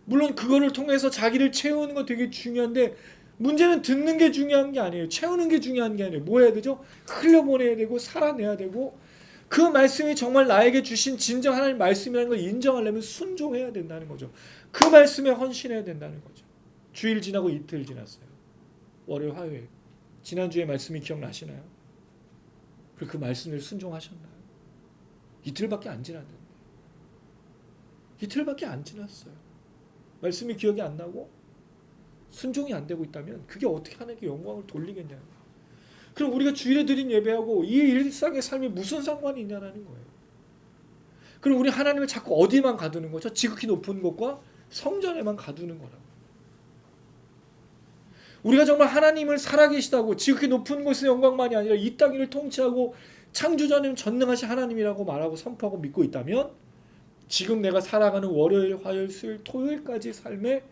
물론 그거를 통해서 자기를 채우는 거 되게 중요한데 문제는 듣는 게 중요한 게 아니에요. 채우는 게 중요한 게 아니에요. 뭐 해야 되죠? 흘려보내야 되고 살아내야 되고 그 말씀이 정말 나에게 주신 진정 하나님 말씀이라는 걸 인정하려면 순종해야 된다는 거죠. 그 말씀에 헌신해야 된다는 거죠. 주일 지나고 이틀 지났어요. 월요일, 화요일. 지난주에 말씀이 기억나시나요? 그 말씀을 순종하셨나요? 이틀밖에 안 지났는데. 이틀밖에 안 지났어요. 말씀이 기억이 안 나고 순종이 안 되고 있다면 그게 어떻게 하나님께 영광을 돌리겠냐는. 그럼 우리가 주일에 드린 예배하고 이 일상의 삶이 무슨 상관이 있냐는 거예요. 그럼 우리 하나님을 자꾸 어디만 가두는 거죠? 지극히 높은 곳과 성전에만 가두는 거라고. 우리가 정말 하나님을 살아계시다고 지극히 높은 곳의 영광만이 아니라 이 땅 위를 통치하고 창조자님 전능하신 하나님이라고 말하고 선포하고 믿고 있다면 지금 내가 살아가는 월요일, 화요일, 수요일, 토요일까지 삶에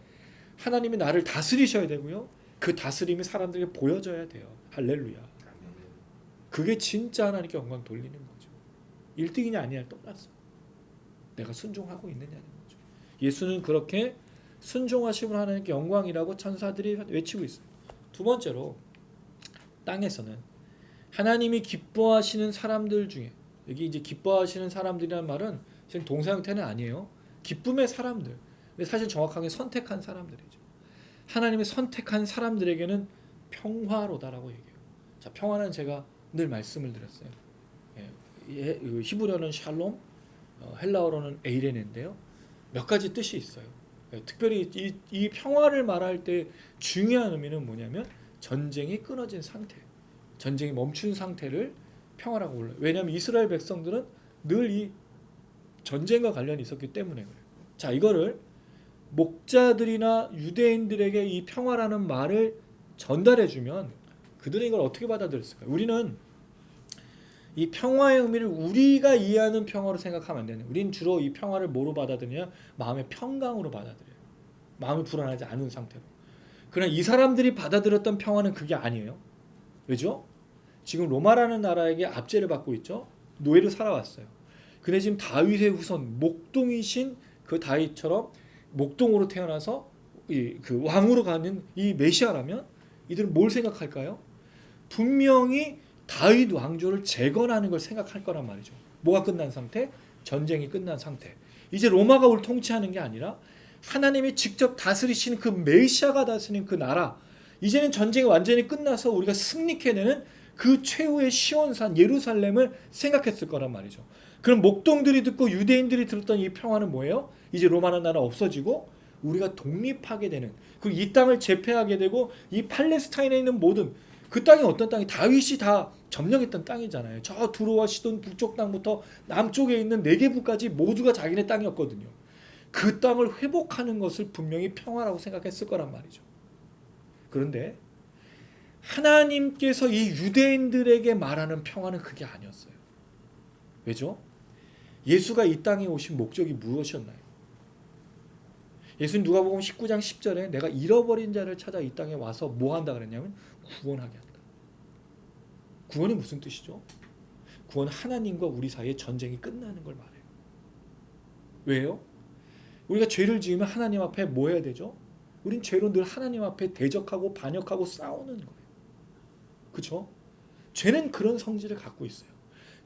하나님이 나를 다스리셔야 되고요. 그 다스림이 사람들에게 보여져야 돼요. 할렐루야. 그게 진짜 하나님께 영광 돌리는 거죠. 1등이냐 아니냐 떠났어. 내가 순종하고 있느냐는 거죠. 예수는 그렇게 순종하심으로 하나님께 영광이라고 천사들이 외치고 있어요. 두 번째로 땅에서는 하나님이 기뻐하시는 사람들 중에 여기 이제 기뻐하시는 사람들이라는 말은 지금 동사 형태는 아니에요. 기쁨의 사람들. 근데 사실 정확하게 선택한 사람들이죠. 하나님이 선택한 사람들에게는 평화로다라고 얘기해요. 자, 평화는 제가 늘 말씀을 드렸어요. 히브리어는 샬롬, 헬라어로는 에이레네인데요. 몇 가지 뜻이 있어요. 특별히 이 평화를 말할 때 중요한 의미는 뭐냐면 전쟁이 끊어진 상태, 전쟁이 멈춘 상태를 평화라고 불러요. 왜냐하면 이스라엘 백성들은 늘 이 전쟁과 관련이 있었기 때문에 그래요. 자, 이거를 목자들이나 유대인들에게 이 평화라는 말을 전달해주면 그들은 이걸 어떻게 받아들였을까요? 우리는 이 평화의 의미를 우리가 이해하는 평화로 생각하면 안 되는. 우리는 주로 이 평화를 뭐로 받아들이냐? 마음의 평강으로 받아들여요. 마음이 불안하지 않은 상태로. 그러나 이 사람들이 받아들였던 평화는 그게 아니에요. 왜죠? 지금 로마라는 나라에게 압제를 받고 있죠. 노예로 살아왔어요. 근데 지금 다윗의 후손 목동이신 그 다윗처럼 목동으로 태어나서 그 왕으로 가는 이 메시아라면 이들은 뭘 생각할까요? 분명히 다윗 왕조를 재건하는 걸 생각할 거란 말이죠. 뭐가 끝난 상태? 전쟁이 끝난 상태. 이제 로마가 우리를 통치하는 게 아니라 하나님이 직접 다스리시는 그 메시아가 다스리는 그 나라. 이제는 전쟁이 완전히 끝나서 우리가 승리해내는 그 최후의 시온산 예루살렘을 생각했을 거란 말이죠. 그럼 목동들이 듣고 유대인들이 들었던 이 평화는 뭐예요? 이제 로마는 나라 없어지고 우리가 독립하게 되는, 그리고 이 땅을 제패하게 되고 이 팔레스타인에 있는 모든 그 땅이 어떤 땅이 다윗이 다 점령했던 땅이잖아요. 저 두로와 시돈 북쪽 땅부터 남쪽에 있는 네게부까지 모두가 자기네 땅이었거든요. 그 땅을 회복하는 것을 분명히 평화라고 생각했을 거란 말이죠. 그런데 하나님께서 이 유대인들에게 말하는 평화는 그게 아니었어요. 왜죠? 예수가 이 땅에 오신 목적이 무엇이었나요? 예수님 누가복음 19장 10절에 내가 잃어버린 자를 찾아 이 땅에 와서 뭐 한다 그랬냐면 구원하게 한다. 구원이 무슨 뜻이죠? 구원 하나님과 우리 사이의 전쟁이 끝나는 걸 말해요. 왜요? 우리가 죄를 지으면 하나님 앞에 뭐 해야 되죠? 우린 죄로 늘 하나님 앞에 대적하고 반역하고 싸우는 거예요. 그렇죠? 죄는 그런 성질을 갖고 있어요.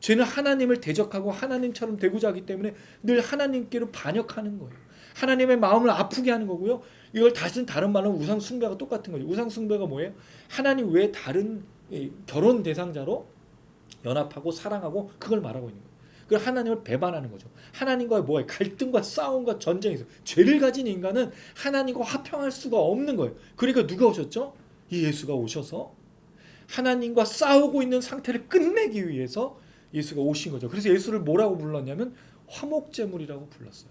죄는 하나님을 대적하고 하나님처럼 되고자 하기 때문에 늘 하나님께로 반역하는 거예요. 하나님의 마음을 아프게 하는 거고요. 이걸 다른 말로 우상 숭배가 똑같은 거죠. 우상 숭배가 뭐예요? 하나님 외에 다른 결혼 대상자로 연합하고 사랑하고 그걸 말하고 있는 거예요. 그걸 하나님을 배반하는 거죠. 하나님과의 뭐예요? 갈등과 싸움과 전쟁에서 죄를 가진 인간은 하나님과 화평할 수가 없는 거예요. 그러니까 누가 오셨죠? 이 예수가 오셔서 하나님과 싸우고 있는 상태를 끝내기 위해서 예수가 오신 거죠. 그래서 예수를 뭐라고 불렀냐면 화목제물이라고 불렀어요.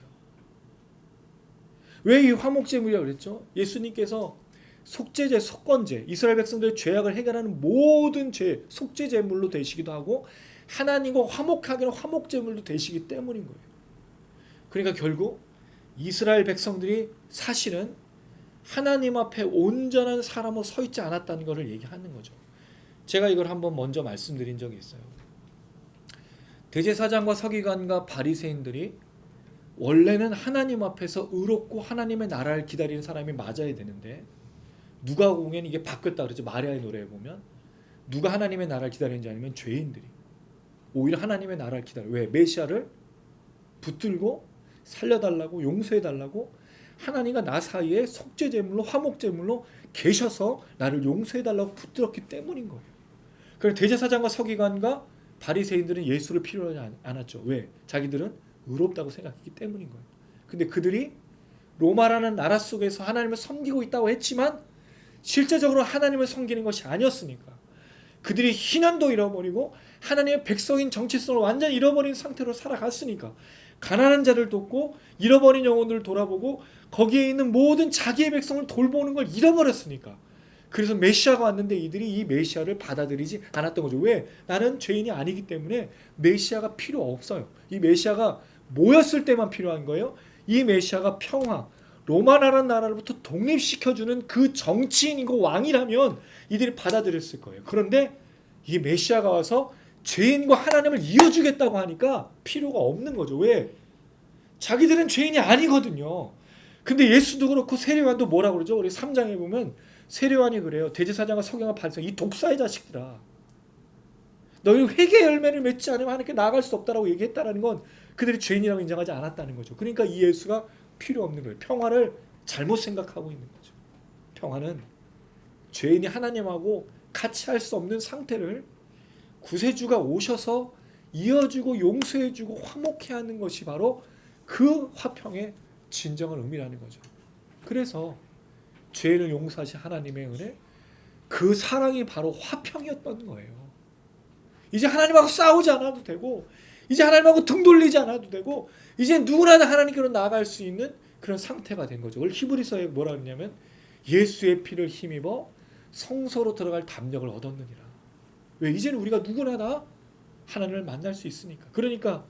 왜 이 화목제물이라고 그랬죠? 예수님께서 속죄제, 속건제, 이스라엘 백성들의 죄악을 해결하는 모든 죄, 속죄제물로 되시기도 하고 하나님과 화목하기는 화목제물도 되시기 때문인 거예요. 그러니까 결국 이스라엘 백성들이 사실은 하나님 앞에 온전한 사람으로 서 있지 않았다는 것을 얘기하는 거죠. 제가 이걸 한번 먼저 말씀드린 적이 있어요. 대제사장과 서기관과 바리새인들이 원래는 하나님 앞에서 의롭고 하나님의 나라를 기다리는 사람이 맞아야 되는데 누가복음에는 이게 바뀌었다 그러죠. 마리아의 노래에 보면 누가 하나님의 나라를 기다리는지 아니면 죄인들이 오히려 하나님의 나라를 기다려요. 왜? 메시아를 붙들고 살려달라고 용서해달라고 하나님과 나 사이에 속죄제물로 화목제물로 계셔서 나를 용서해달라고 붙들었기 때문인 거예요. 그래서 대제사장과 서기관과 바리새인들은 예수를 필요로 하지 않았죠. 왜? 자기들은 의롭다고 생각했기 때문인 거예요. 근데 그들이 로마라는 나라 속에서 하나님을 섬기고 있다고 했지만 실제적으로 하나님을 섬기는 것이 아니었으니까 그들이 희난도 잃어버리고 하나님의 백성인 정체성을 완전히 잃어버린 상태로 살아갔으니까 가난한 자를 돕고 잃어버린 영혼들을 돌아보고 거기에 있는 모든 자기의 백성을 돌보는 걸 잃어버렸으니까 그래서 메시아가 왔는데 이들이 이 메시아를 받아들이지 않았던 거죠. 왜? 나는 죄인이 아니기 때문에 메시아가 필요 없어요. 이 메시아가 모였을 때만 필요한 거예요. 이 메시아가 평화, 로마라는 나라로부터 독립시켜주는 그 정치인이고 왕이라면 이들이 받아들였을 거예요. 그런데 이 메시아가 와서 죄인과 하나님을 이어주겠다고 하니까 필요가 없는 거죠. 왜? 자기들은 죄인이 아니거든요. 근데 예수도 그렇고 세례요한도 뭐라고 그러죠? 우리 3장에 보면 세례요한이 그래요. 대제사장과 서기관과 바리새인 이 독사의 자식들아. 너희 회개 열매를 맺지 않으면 하나님께 나아갈 수 없다라고 얘기했다라는 건 그들이 죄인이라고 인정하지 않았다는 거죠. 그러니까 이 예수가 필요 없는 거예요. 평화를 잘못 생각하고 있는 거죠. 평화는 죄인이 하나님하고 같이 할 수 없는 상태를 구세주가 오셔서 이어주고 용서해주고 화목해 하는 것이 바로 그 화평의 진정한 의미라는 거죠. 그래서 죄를 용서하신 하나님의 은혜, 그 사랑이 바로 화평이었던 거예요. 이제 하나님하고 싸우지 않아도 되고 이제 하나님하고 등 돌리지 않아도 되고 이제 누구나 하나님께로 나아갈 수 있는 그런 상태가 된 거죠. 오늘 히브리서에 뭐라 그러냐면 예수의 피를 힘입어 성소로 들어갈 담력을 얻었느니라. 왜? 이제는 우리가 누구나 다 하나님을 만날 수 있으니까. 그러니까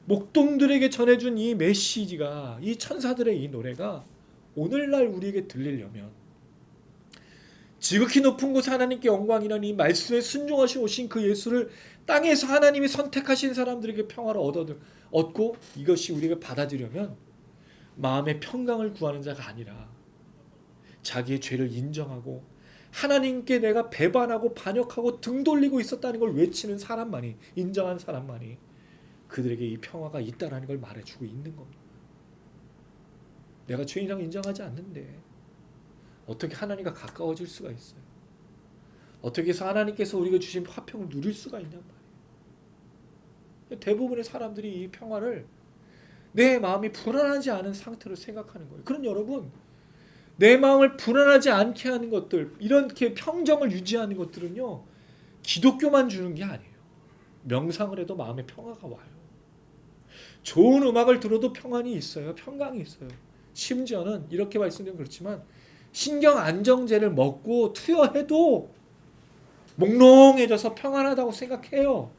목동들에게 전해준 이 메시지가 이 천사들의 이 노래가 오늘날 우리에게 들리려면 지극히 높은 곳에 하나님께 영광이라는 이 말씀에 순종하시 오신 그 예수를 땅에서 하나님이 선택하신 사람들에게 평화를 얻고 이것이 우리가 받아들이려면 마음의 평강을 구하는 자가 아니라 자기의 죄를 인정하고 하나님께 내가 배반하고 반역하고 등 돌리고 있었다는 걸 외치는 사람만이, 인정한 사람만이 그들에게 이 평화가 있다라는 걸 말해주고 있는 겁니다. 내가 죄인이라고 인정하지 않는데 어떻게 하나님과 가까워질 수가 있어요? 어떻게 해서 하나님께서 우리가 주신 화평을 누릴 수가 있냔 말이에요. 대부분의 사람들이 이 평화를 내 마음이 불안하지 않은 상태로 생각하는 거예요. 그럼 여러분, 내 마음을 불안하지 않게 하는 것들, 이렇게 평정을 유지하는 것들은요, 기독교만 주는 게 아니에요. 명상을 해도 마음에 평화가 와요. 좋은 음악을 들어도 평안이 있어요. 평강이 있어요. 심지어는 이렇게 말씀드리면 그렇지만 신경 안정제를 먹고 투여해도 몽롱해져서 평안하다고 생각해요.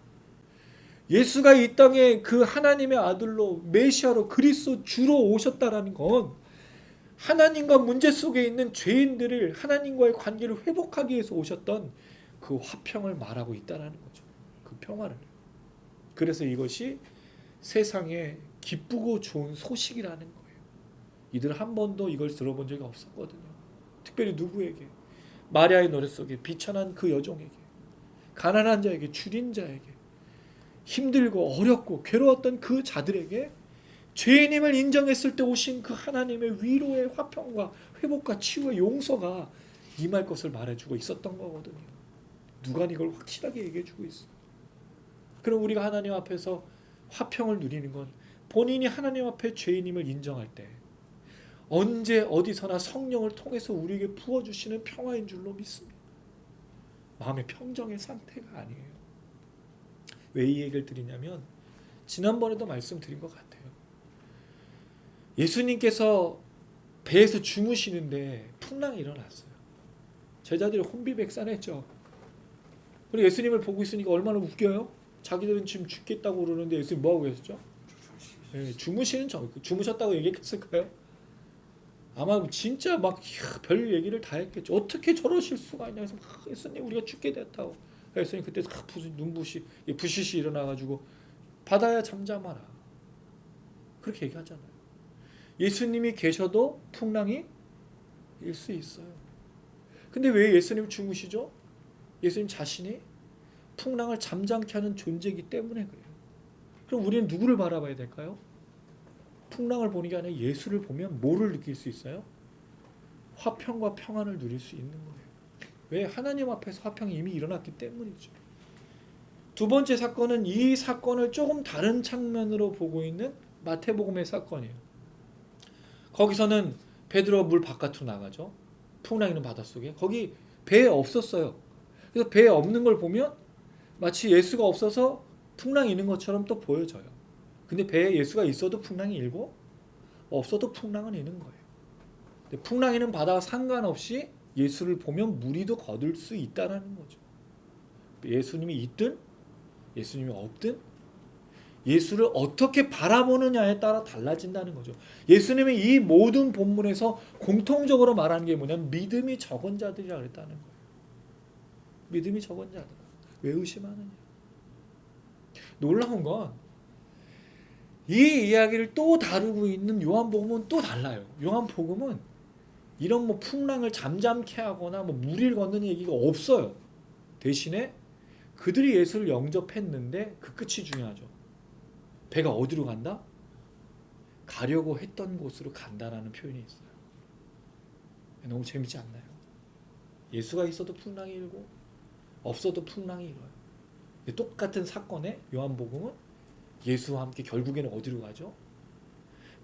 예수가 이 땅에 그 하나님의 아들로 메시아로 그리스도 주로 오셨다라는 건 하나님과 문제 속에 있는 죄인들을 하나님과의 관계를 회복하기 위해서 오셨던 그 화평을 말하고 있다라는 거죠. 그 평화를. 그래서 이것이 세상에 기쁘고 좋은 소식이라는 거예요. 이들 한 번도 이걸 들어본 적이 없었거든요. 특별히 누구에게? 마리아의 노래 속에 비천한 그 여종에게, 가난한 자에게, 줄인 자에게, 힘들고 어렵고 괴로웠던 그 자들에게 죄인임을 인정했을 때 오신 그 하나님의 위로의 화평과 회복과 치유의 용서가 임할 것을 말해주고 있었던 거거든요. 누가 이걸 확실하게 얘기해주고 있어요. 그럼 우리가 하나님 앞에서 화평을 누리는 건 본인이 하나님 앞에 죄인임을 인정할 때 언제 어디서나 성령을 통해서 우리에게 부어주시는 평화인 줄로 믿습니다. 마음의 평정의 상태가 아니에요. 왜 이 얘기를 드리냐면 지난번에도 말씀드린 것 같아요. 예수님께서 배에서 주무시는데 풍랑이 일어났어요. 제자들이 혼비백산했죠. 그리고 예수님을 보고 있으니까 얼마나 웃겨요? 자기들은 지금 죽겠다고 그러는데 예수님 뭐하고 계셨죠? 주무시는 주무셨다고 얘기했을까요? 아마 진짜 막 별 얘기를 다 했겠죠. 어떻게 저러실 수가 있냐 해서 예수님 우리가 죽게 됐다고. 예수님 그때 부시시 일어나가지고 바다야 잠잠하라. 그렇게 얘기하잖아요. 예수님이 계셔도 풍랑이 일 수 있어요. 근데 왜 예수님 주무시죠? 예수님 자신이 풍랑을 잠잠케 하는 존재이기 때문에 그래요. 그럼 우리는 누구를 바라봐야 될까요? 풍랑을 보는 게 아니라 예수를 보면 뭐를 느낄 수 있어요? 화평과 평안을 누릴 수 있는 거예요. 왜? 하나님 앞에서 화평이 이미 일어났기 때문이죠. 두 번째 사건은 이 사건을 조금 다른 측면으로 보고 있는 마태복음의 사건이에요. 거기서는 베드로가 물 바깥으로 나가죠. 풍랑 있는 바닷속에. 거기 배에 없었어요. 그래서 배에 없는 걸 보면 마치 예수가 없어서 풍랑이 있는 것처럼 또 보여져요. 근데 배에 예수가 있어도 풍랑이 일고 없어도 풍랑은 있는 거예요. 근데 풍랑이 있는 바다와 상관없이 예수를 보면 무리도 거둘 수 있다는 거죠. 예수님이 있든 예수님이 없든 예수를 어떻게 바라보느냐에 따라 달라진다는 거죠. 예수님이 이 모든 본문에서 공통적으로 말하는 게 뭐냐면 믿음이 적은 자들이라 그랬다는 거예요. 믿음이 적은 자들. 왜 의심하느냐. 놀라운 건 이 이야기를 또 다루고 있는 요한복음은 또 달라요. 요한복음은 이런 뭐 풍랑을 잠잠케 하거나 뭐 무리를 걷는 얘기가 없어요. 대신에 그들이 예수를 영접했는데 그 끝이 중요하죠. 배가 어디로 간다? 가려고 했던 곳으로 간다라는 표현이 있어요. 너무 재밌지 않나요? 예수가 있어도 풍랑이 일고 없어도 풍랑이 일어요. 똑같은 사건에 요한복음은 예수와 함께 결국에는 어디로 가죠?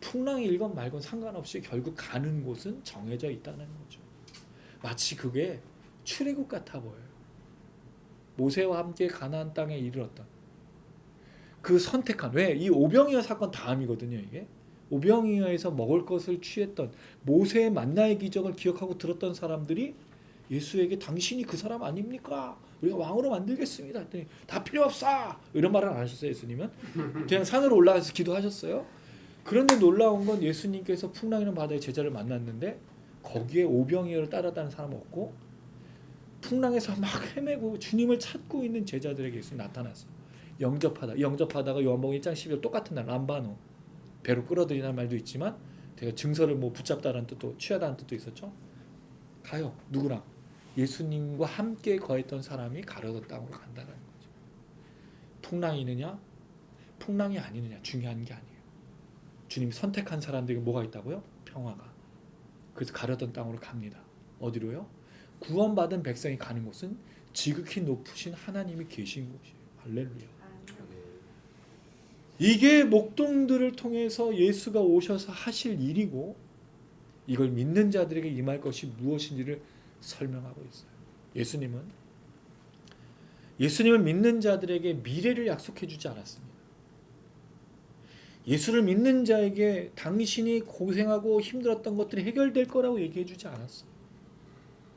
풍랑이 일건 말건 상관없이 결국 가는 곳은 정해져 있다는 거죠. 마치 그게 출애굽 같아 보여요. 모세와 함께 가나안 땅에 이르렀던 그 선택한, 왜? 이 오병이어 사건 다음이거든요. 이게 오병이어에서 먹을 것을 취했던 모세의 만나의 기적을 기억하고 들었던 사람들이 예수에게 당신이 그 사람 아닙니까? 우리가 왕으로 만들겠습니다. 했더니 다 필요 없어. 이런 말은 안 하셨어요. 예수님은 그냥 산으로 올라가서 기도하셨어요. 그런데 놀라운 건 예수님께서 풍랑이는 바다의 제자를 만났는데 거기에 오병이어를 따라다니는 사람 없고 풍랑에서 막 헤매고 주님을 찾고 있는 제자들에게 예수님이 나타났어요. 영접하다가 요한복음 1장 12절 똑같은 날 람바노 배로 끌어들이라는 말도 있지만 제가 증서를 뭐 붙잡다라는 뜻도 취하다는 뜻도 있었죠. 가요. 누구랑? 예수님과 함께 거했던 사람이 가려던 땅으로 간다는 거죠. 풍랑이 있느냐? 풍랑이 아니느냐 중요한 게 아니에요. 주님이 선택한 사람들에게 뭐가 있다고요? 평화가. 그래서 가려던 땅으로 갑니다. 어디로요? 구원받은 백성이 가는 곳은 지극히 높으신 하나님이 계신 곳이에요. 할렐루야. 이게 목동들을 통해서 예수가 오셔서 하실 일이고 이걸 믿는 자들에게 임할 것이 무엇인지를 설명하고 있어요. 예수님을 믿는 자들에게 미래를 약속해 주지 않았습니다. 예수를 믿는 자에게 당신이 고생하고 힘들었던 것들이 해결될 거라고 얘기해 주지 않았어요.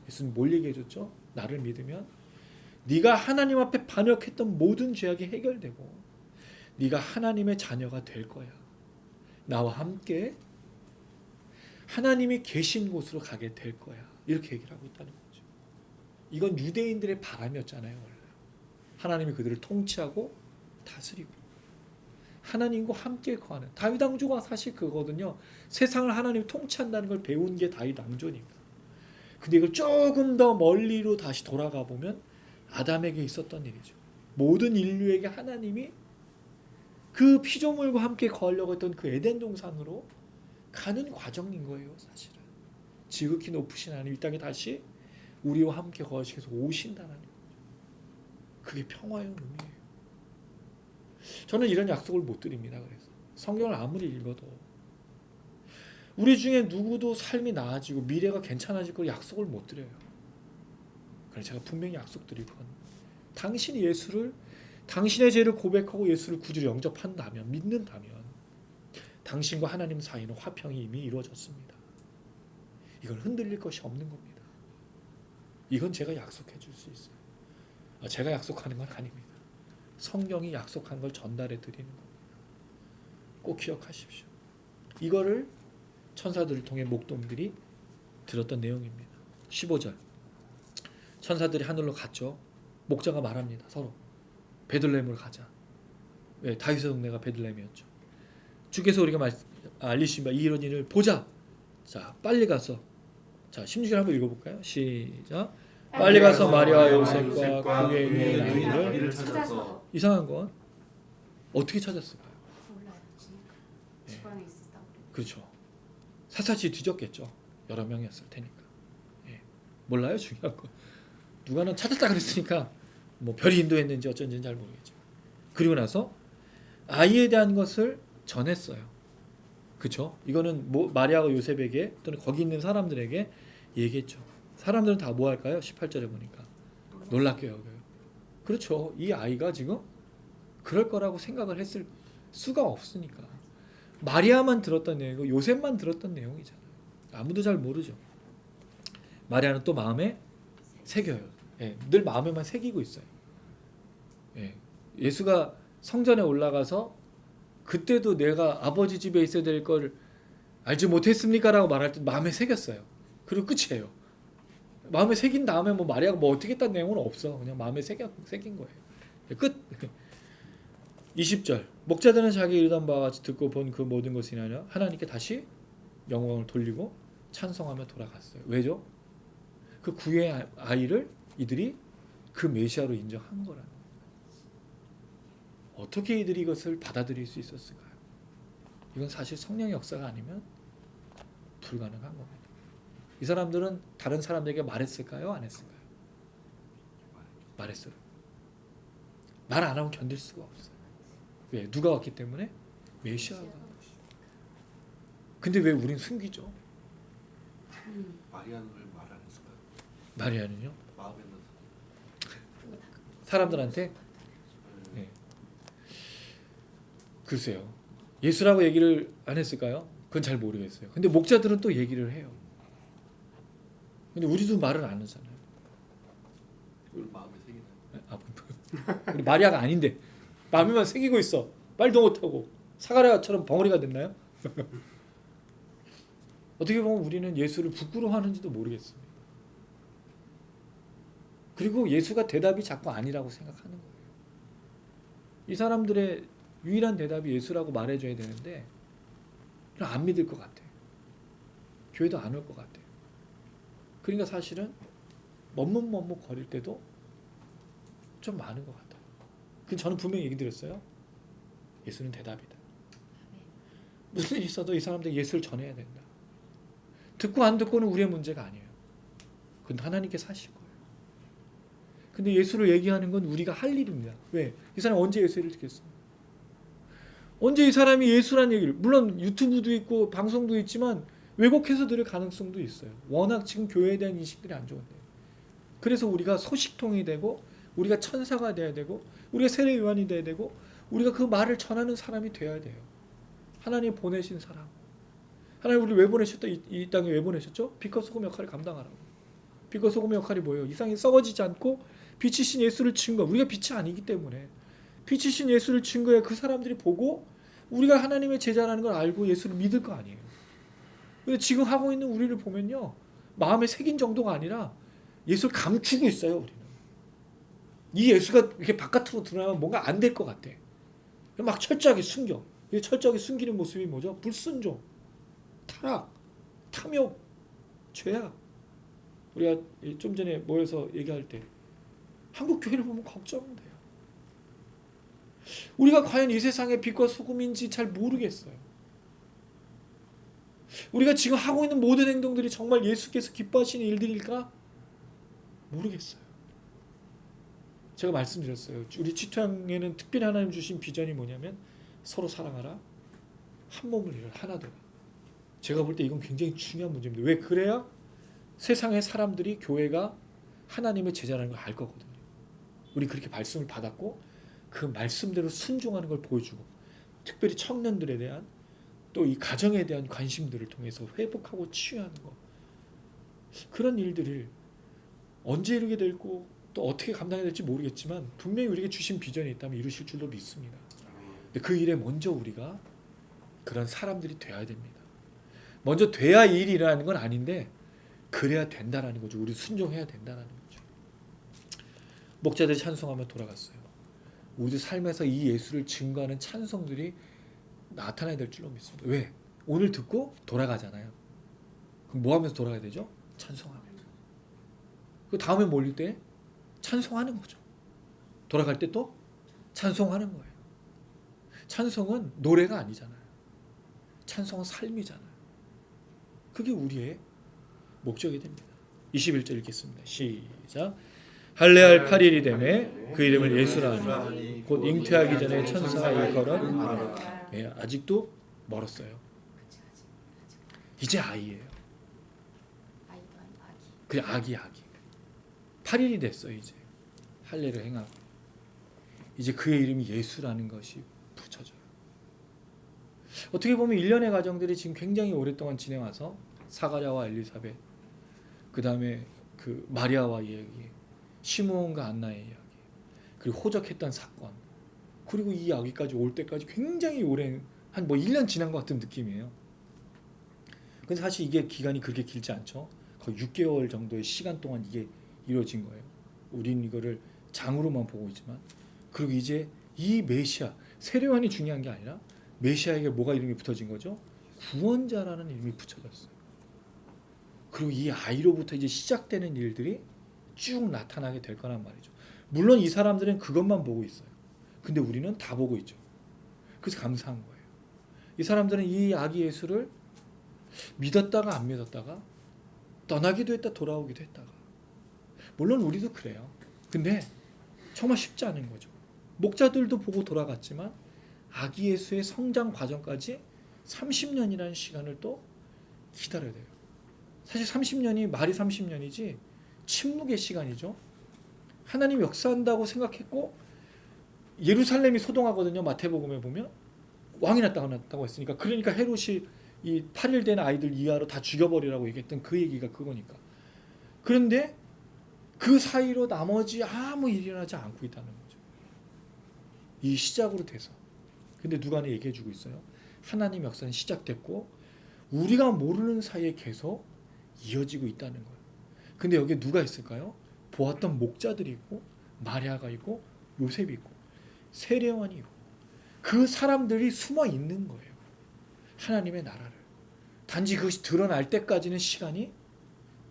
예수님 뭘 얘기해 줬죠? 나를 믿으면 네가 하나님 앞에 반역했던 모든 죄악이 해결되고 네가 하나님의 자녀가 될 거야. 나와 함께 하나님이 계신 곳으로 가게 될 거야. 이렇게 얘기를 하고 있다는 거죠. 이건 유대인들의 바람이었잖아요. 원래. 하나님이 그들을 통치하고 다스리고 하나님과 함께 거하는 다윗 왕조가 사실 그거거든요. 세상을 하나님이 통치한다는 걸 배운 게 다윗 왕조니까. 근데 이걸 조금 더 멀리로 다시 돌아가 보면 아담에게 있었던 일이죠. 모든 인류에게 하나님이 그 피조물과 함께 거하려고 했던 그 에덴 동산으로 가는 과정인 거예요. 사실은 지극히 높으신 하나님 이 땅에 다시 우리와 함께 거하시기 위해서 오신다는 거죠. 그게 평화의 의미예요. 저는 이런 약속을 못 드립니다. 그래서 성경을 아무리 읽어도 우리 중에 누구도 삶이 나아지고 미래가 괜찮아질 걸 약속을 못 드려요. 그래서 제가 분명히 약속드릴 건 당신이 예수를 당신의 죄를 고백하고 예수를 구주로 영접한다면 믿는다면 당신과 하나님 사이는 화평이 이미 이루어졌습니다. 이건 흔들릴 것이 없는 겁니다. 이건 제가 약속해 줄 수 있어요. 제가 약속하는 건 아닙니다. 성경이 약속한 걸 전달해 드리는 겁니다. 꼭 기억하십시오. 이거를 천사들을 통해 목동들이 들었던 내용입니다. 15절 천사들이 하늘로 갔죠. 목자가 말합니다. 서로 베들레헴으로 가자. 왜? 다윗의 동네가 베들레헴이었죠. 주께서 우리가 알리신 바 이 이런 일을 보자. 자, 빨리 가서 자 16절 한번 읽어볼까요? 시작. 빨리 가서 마리아와 요셉과 그의 있는 아이를 찾아서 이상한 건 어떻게 찾았을까요? 몰라요. 지방에 있었다고 그래요. 그렇죠. 샅샅이 뒤졌겠죠. 여러 명이었을 테니까. 예. 몰라요. 중요한 거. 누가는 찾았다 그랬으니까 뭐 별이 인도했는지 어쩐지는 잘 모르겠죠. 그리고 나서 아이에 대한 것을 전했어요. 그렇죠? 이거는 뭐 마리아가 요셉에게 또는 거기 있는 사람들에게 얘기했죠. 사람들은 다 뭐 할까요? 18절에 보니까 놀랍게 여겨요. 그렇죠. 이 아이가 지금 그럴 거라고 생각을 했을 수가 없으니까. 마리아만 들었던 내용이고 요셉만 들었던 내용이잖아요. 아무도 잘 모르죠. 마리아는 또 마음에 새겨요. 예, 늘 마음에만 새기고 있어요. 예, 예수가 성전에 올라가서 그때도 내가 아버지 집에 있어야 될 걸 알지 못했습니까? 라고 말할 때 마음에 새겼어요. 그리고 끝이에요. 마음에 새긴 다음에 뭐 마리아가 뭐 어떻게 했다는 내용은 없어. 그냥 마음에 새긴 거예요. 끝. 20절 목자들은 자기 이르던 바와 같이 듣고 본 그 모든 것을 인하여 하나님께 다시 영광을 돌리고 찬송하며 돌아갔어요. 왜죠? 그 구의 아이를 이들이 그 메시아로 인정한 거라는 거예요. 어떻게 이들이 이것을 받아들일 수 있었을까요? 이건 사실 성령의 역사가 아니면 불가능한 겁니다. 이 사람들은 다른 사람들에게 말했을까요? 안 했을까요? 말했어요. 말 안 하면 견딜 수가 없어요. 왜? 누가 왔기 때문에? 메시아가. 근데 왜 우린 숨기죠? 마리아는 왜 말 안 했을까요? 마리아는요? 마음에 넣어서 사람들한테? 네. 글쎄요. 예수라고 얘기를 안 했을까요? 그건 잘 모르겠어요. 근데 목자들은 또 얘기를 해요. 근데 우리도 말을 안 하잖아요. 마음에 새기나요? 우리 마리아가 아닌데 마음에만 새기고 있어. 말도 못하고 사가랴처럼 벙어리가 됐나요? 어떻게 보면 우리는 예수를 부끄러워하는지도 모르겠습니다. 그리고 예수가 대답이 자꾸 아니라고 생각하는 거예요. 이 사람들의 유일한 대답이 예수라고 말해줘야 되는데 안 믿을 것 같아요. 교회도 안 올 것 같아요. 그러니까 사실은 머뭇머뭇 거릴 때도 좀 많은 것 같아요. 저는 분명히 얘기 드렸어요. 예수는 대답이다. 무슨 일이 있어도 이 사람들 예수를 전해야 된다. 듣고 안 듣고는 우리의 문제가 아니에요. 그건 하나님께서 하실 거예요. 근데 예수를 얘기하는 건 우리가 할 일입니다. 왜? 이 사람이 언제 예수를 듣겠어요? 언제 이 사람이 예수란 얘기를, 물론 유튜브도 있고 방송도 있지만 왜곡해서 들을 가능성도 있어요. 워낙 지금 교회에 대한 인식들이 안 좋은데. 그래서 우리가 소식통이 되고 우리가 천사가 돼야 되고 우리가 세례 요한이 돼야 되고 우리가 그 말을 전하는 사람이 돼야 돼요. 하나님 보내신 사람. 하나님 우리 왜 보내셨다? 이 땅에 왜 보내셨죠? 빛과 소금 역할을 감당하라고. 빛과 소금의 역할이 뭐예요? 이 땅에 썩어지지 않고 빛이신 예수를 증거. 우리가 빛이 아니기 때문에 빛이신 예수를 증거해 그 사람들이 보고 우리가 하나님의 제자라는 걸 알고 예수를 믿을 거 아니에요. 근데 지금 하고 있는 우리를 보면요, 마음에 새긴 정도가 아니라 예수를 감추고 있어요. 우리는 이 예수가 이렇게 바깥으로 드러나면 뭔가 안 될 것 같아. 막 철저하게 숨겨. 이 철저하게 숨기는 모습이 뭐죠? 불순종, 타락, 탐욕, 죄악. 우리가 좀 전에 모여서 얘기할 때 한국 교회를 보면 걱정돼요. 우리가 과연 이 세상의 빛과 소금인지 잘 모르겠어요. 우리가 지금 하고 있는 모든 행동들이 정말 예수께서 기뻐하시는 일들일까? 모르겠어요. 제가 말씀드렸어요. 우리 치토양에는 특별히 하나님 주신 비전이 뭐냐면 서로 사랑하라, 한 몸을 이루라, 하나 되라. 제가 볼 때 이건 굉장히 중요한 문제입니다. 왜 그래야 세상의 사람들이 교회가 하나님의 제자라는 걸 알 거거든요. 우리 그렇게 말씀을 받았고 그 말씀대로 순종하는 걸 보여주고, 특별히 청년들에 대한 또 이 가정에 대한 관심들을 통해서 회복하고 치유하는 거, 그런 일들을 언제 이루게 될고 또 어떻게 감당해야 될지 모르겠지만 분명히 우리에게 주신 비전이 있다면 이루실 줄로 믿습니다. 근데 그 일에 먼저 우리가 그런 사람들이 돼야 됩니다. 먼저 돼야 일이 일어나는 건 아닌데 그래야 된다라는 거죠. 우리 순종해야 된다라는 거죠. 목자들이 찬송하며 돌아갔어요. 우리 삶에서 이 예수를 증거하는 찬송들이 나타나야 될 줄로 믿습니다. 왜? 오늘 듣고 돌아가잖아요. 그럼 뭐 하면서 돌아가야 되죠? 찬송하면서. 그 다음에 몰릴 때 찬송하는 거죠. 돌아갈 때 또 찬송하는 거예요. 찬송은 노래가 아니잖아요. 찬송은 삶이잖아요. 그게 우리의 목적이 됩니다. 21절 읽겠습니다. 시작. 할례할 8일이 되매 그 이름을 예수라 하니 곧 잉태하기 전에 천사가 일컬은 네, 아직도 멀었어요. 이제 아이예요. 아이도 아니고 아기. 그래, 아기. 8일이 됐어요. 이제 할례를 행하고 이제 그의 이름이 예수라는 것이 붙여져요. 어떻게 보면 일련의 과정들이 지금 굉장히 오랫동안 지내와서 사가랴와 엘리사벳, 그 다음에 그 마리아와 이야기, 시므온과 안나의 이야기, 그리고 호적했던 사건, 그리고 이 아기까지 올 때까지 굉장히 오랜 한 뭐 1년 지난 것 같은 느낌이에요. 근데 사실 이게 기간이 그렇게 길지 않죠. 거의 6개월 정도의 시간 동안 이게 이루어진 거예요. 우린 이거를 장으로만 보고 있지만, 그리고 이제 이 메시아, 세례요한이 중요한 게 아니라 메시아에게 뭐가 이름이 붙어진 거죠? 구원자라는 이름이 붙여졌어요. 그리고 이 아이로부터 이제 시작되는 일들이 쭉 나타나게 될 거란 말이죠. 물론 이 사람들은 그것만 보고 있어요. 근데 우리는 다 보고 있죠. 그래서 감사한 거예요. 이 사람들은 이 아기 예수를 믿었다가 안 믿었다가 떠나기도 했다 돌아오기도 했다가, 물론 우리도 그래요. 근데 정말 쉽지 않은 거죠. 목자들도 보고 돌아갔지만 아기 예수의 성장 과정까지 30년이라는 시간을 또 기다려야 돼요. 사실 30년이 말이 30년이지 침묵의 시간이죠. 하나님 역사한다고 생각했고 예루살렘이 소동하거든요. 마태복음에 보면 왕이 났다고 했으니까, 그러니까 헤롯이 이 8일 된 아이들 이하로 다 죽여버리라고 얘기했던 그 얘기가 그거니까. 그런데 그 사이로 나머지 아무 일이 일어나지 않고 있다는 거죠. 이 시작으로 돼서. 근데 누가 얘기해주고 있어요. 하나님 역사는 시작됐고 우리가 모르는 사이에 계속 이어지고 있다는 거예요. 근데 여기에 누가 있을까요? 보았던 목자들이 있고 마리아가 있고 요셉이 있고 세례요한이 있고, 그 사람들이 숨어 있는 거예요. 하나님의 나라를. 단지 그것이 드러날 때까지는 시간이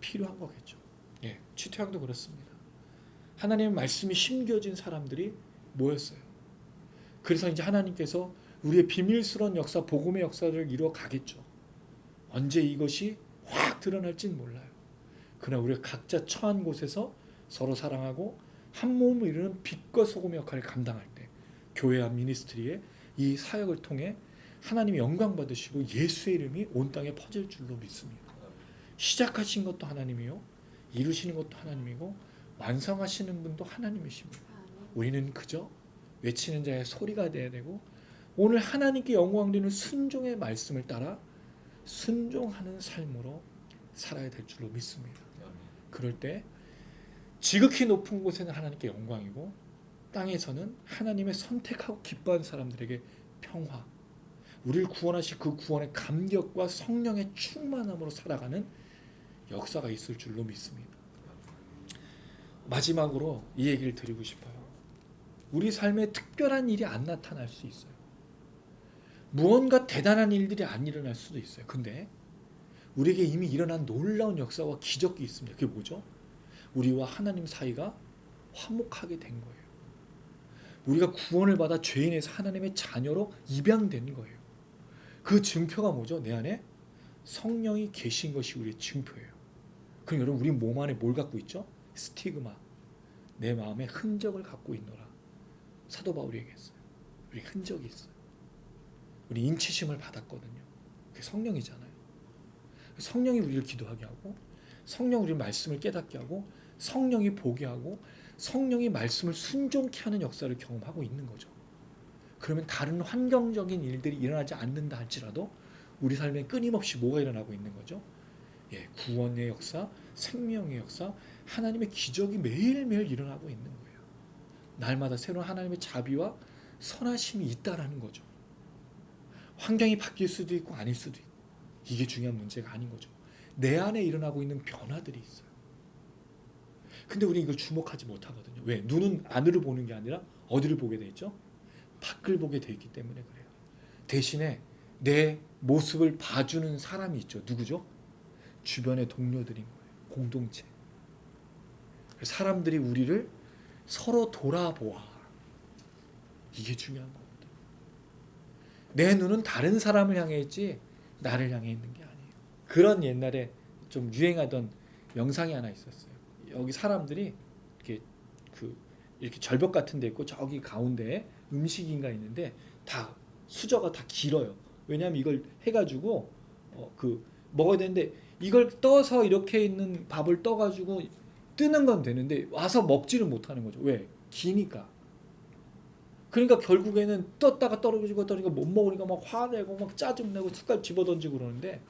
필요한 거겠죠. 예, 치토양도 그렇습니다. 하나님의 말씀이 심겨진 사람들이 모였어요. 그래서 이제 하나님께서 우리의 비밀스러운 역사, 복음의 역사를 이루어 가겠죠. 언제 이것이 확 드러날지는 몰라요. 그러나 우리가 각자 처한 곳에서 서로 사랑하고 한 몸을 이루는 빛과 소금의 역할을 감당할 때 교회와 미니스트리의 이 사역을 통해 하나님이 영광 받으시고 예수의 이름이 온 땅에 퍼질 줄로 믿습니다. 시작하신 것도 하나님이요, 이루시는 것도 하나님이고 완성하시는 분도 하나님이십니다. 우리는 그저 외치는 자의 소리가 되어야 되고, 오늘 하나님께 영광 드리는 순종의 말씀을 따라 순종하는 삶으로 살아야 될 줄로 믿습니다. 그럴 때 지극히 높은 곳에는 하나님께 영광이고 땅에서는 하나님의 선택하고 기뻐하는 사람들에게 평화, 우리를 구원하신 그 구원의 감격과 성령의 충만함으로 살아가는 역사가 있을 줄로 믿습니다. 마지막으로 이 얘기를 드리고 싶어요. 우리 삶에 특별한 일이 안 나타날 수 있어요. 무언가 대단한 일들이 안 일어날 수도 있어요. 근데 우리에게 이미 일어난 놀라운 역사와 기적이 있습니다. 그게 뭐죠? 우리와 하나님 사이가 화목하게 된 거예요. 우리가 구원을 받아 죄인에서 하나님의 자녀로 입양된 거예요. 그 증표가 뭐죠? 내 안에 성령이 계신 것이 우리의 증표예요. 그럼 여러분, 우리 몸 안에 뭘 갖고 있죠? 스티그마, 내 마음에 흔적을 갖고 있노라. 사도 바울이 얘기했어요. 우리 흔적이 있어요. 우리 인치심을 받았거든요. 그게 성령이잖아요. 성령이 우리를 기도하게 하고, 성령이 우리 말씀을 깨닫게 하고, 성령이 보게 하고, 성령이 말씀을 순종케 하는 역사를 경험하고 있는 거죠. 그러면 다른 환경적인 일들이 일어나지 않는다 할지라도 우리 삶에 끊임없이 뭐가 일어나고 있는 거죠? 구원의 역사, 생명의 역사, 하나님의 기적이 매일매일 일어나고 있는 거예요. 날마다 새로운 하나님의 자비와 선하심이 있다라는 거죠. 환경이 바뀔 수도 있고 아닐 수도 있고, 이게 중요한 문제가 아닌 거죠. 내 안에 일어나고 있는 변화들이 있어요. 근데 우리 이걸 주목하지 못하거든요. 왜? 눈은 안으로 보는 게 아니라 어디를 보게 돼 있죠? 밖을 보게 돼 있기 때문에 그래요. 대신에 내 모습을 봐주는 사람이 있죠. 누구죠? 주변의 동료들인 거예요. 공동체. 사람들이 우리를 서로 돌아보아. 이게 중요한 겁니다. 내 눈은 다른 사람을 향해 있지 나를 향해 있는 게 아니에요. 그런 옛날에 좀 유행하던 영상이 하나 있었어요. 여기 사람들이 이렇게 절벽 같은 데 있고, 저기 가운데에 음식인가 있는데 다 수저가 다 길어요. 왜냐하면 이걸 해가지고 먹어야 되는데, 이걸 떠서 이렇게 있는 밥을 떠가지고 뜨는 건 되는데 와서 먹지는 못하는 거죠. 왜? 기니까. 그러니까 결국에는 떴다가 떨어지고 못 먹으니까 막 화내고 막 짜증내고 숟갈 집어던지고 그러는데,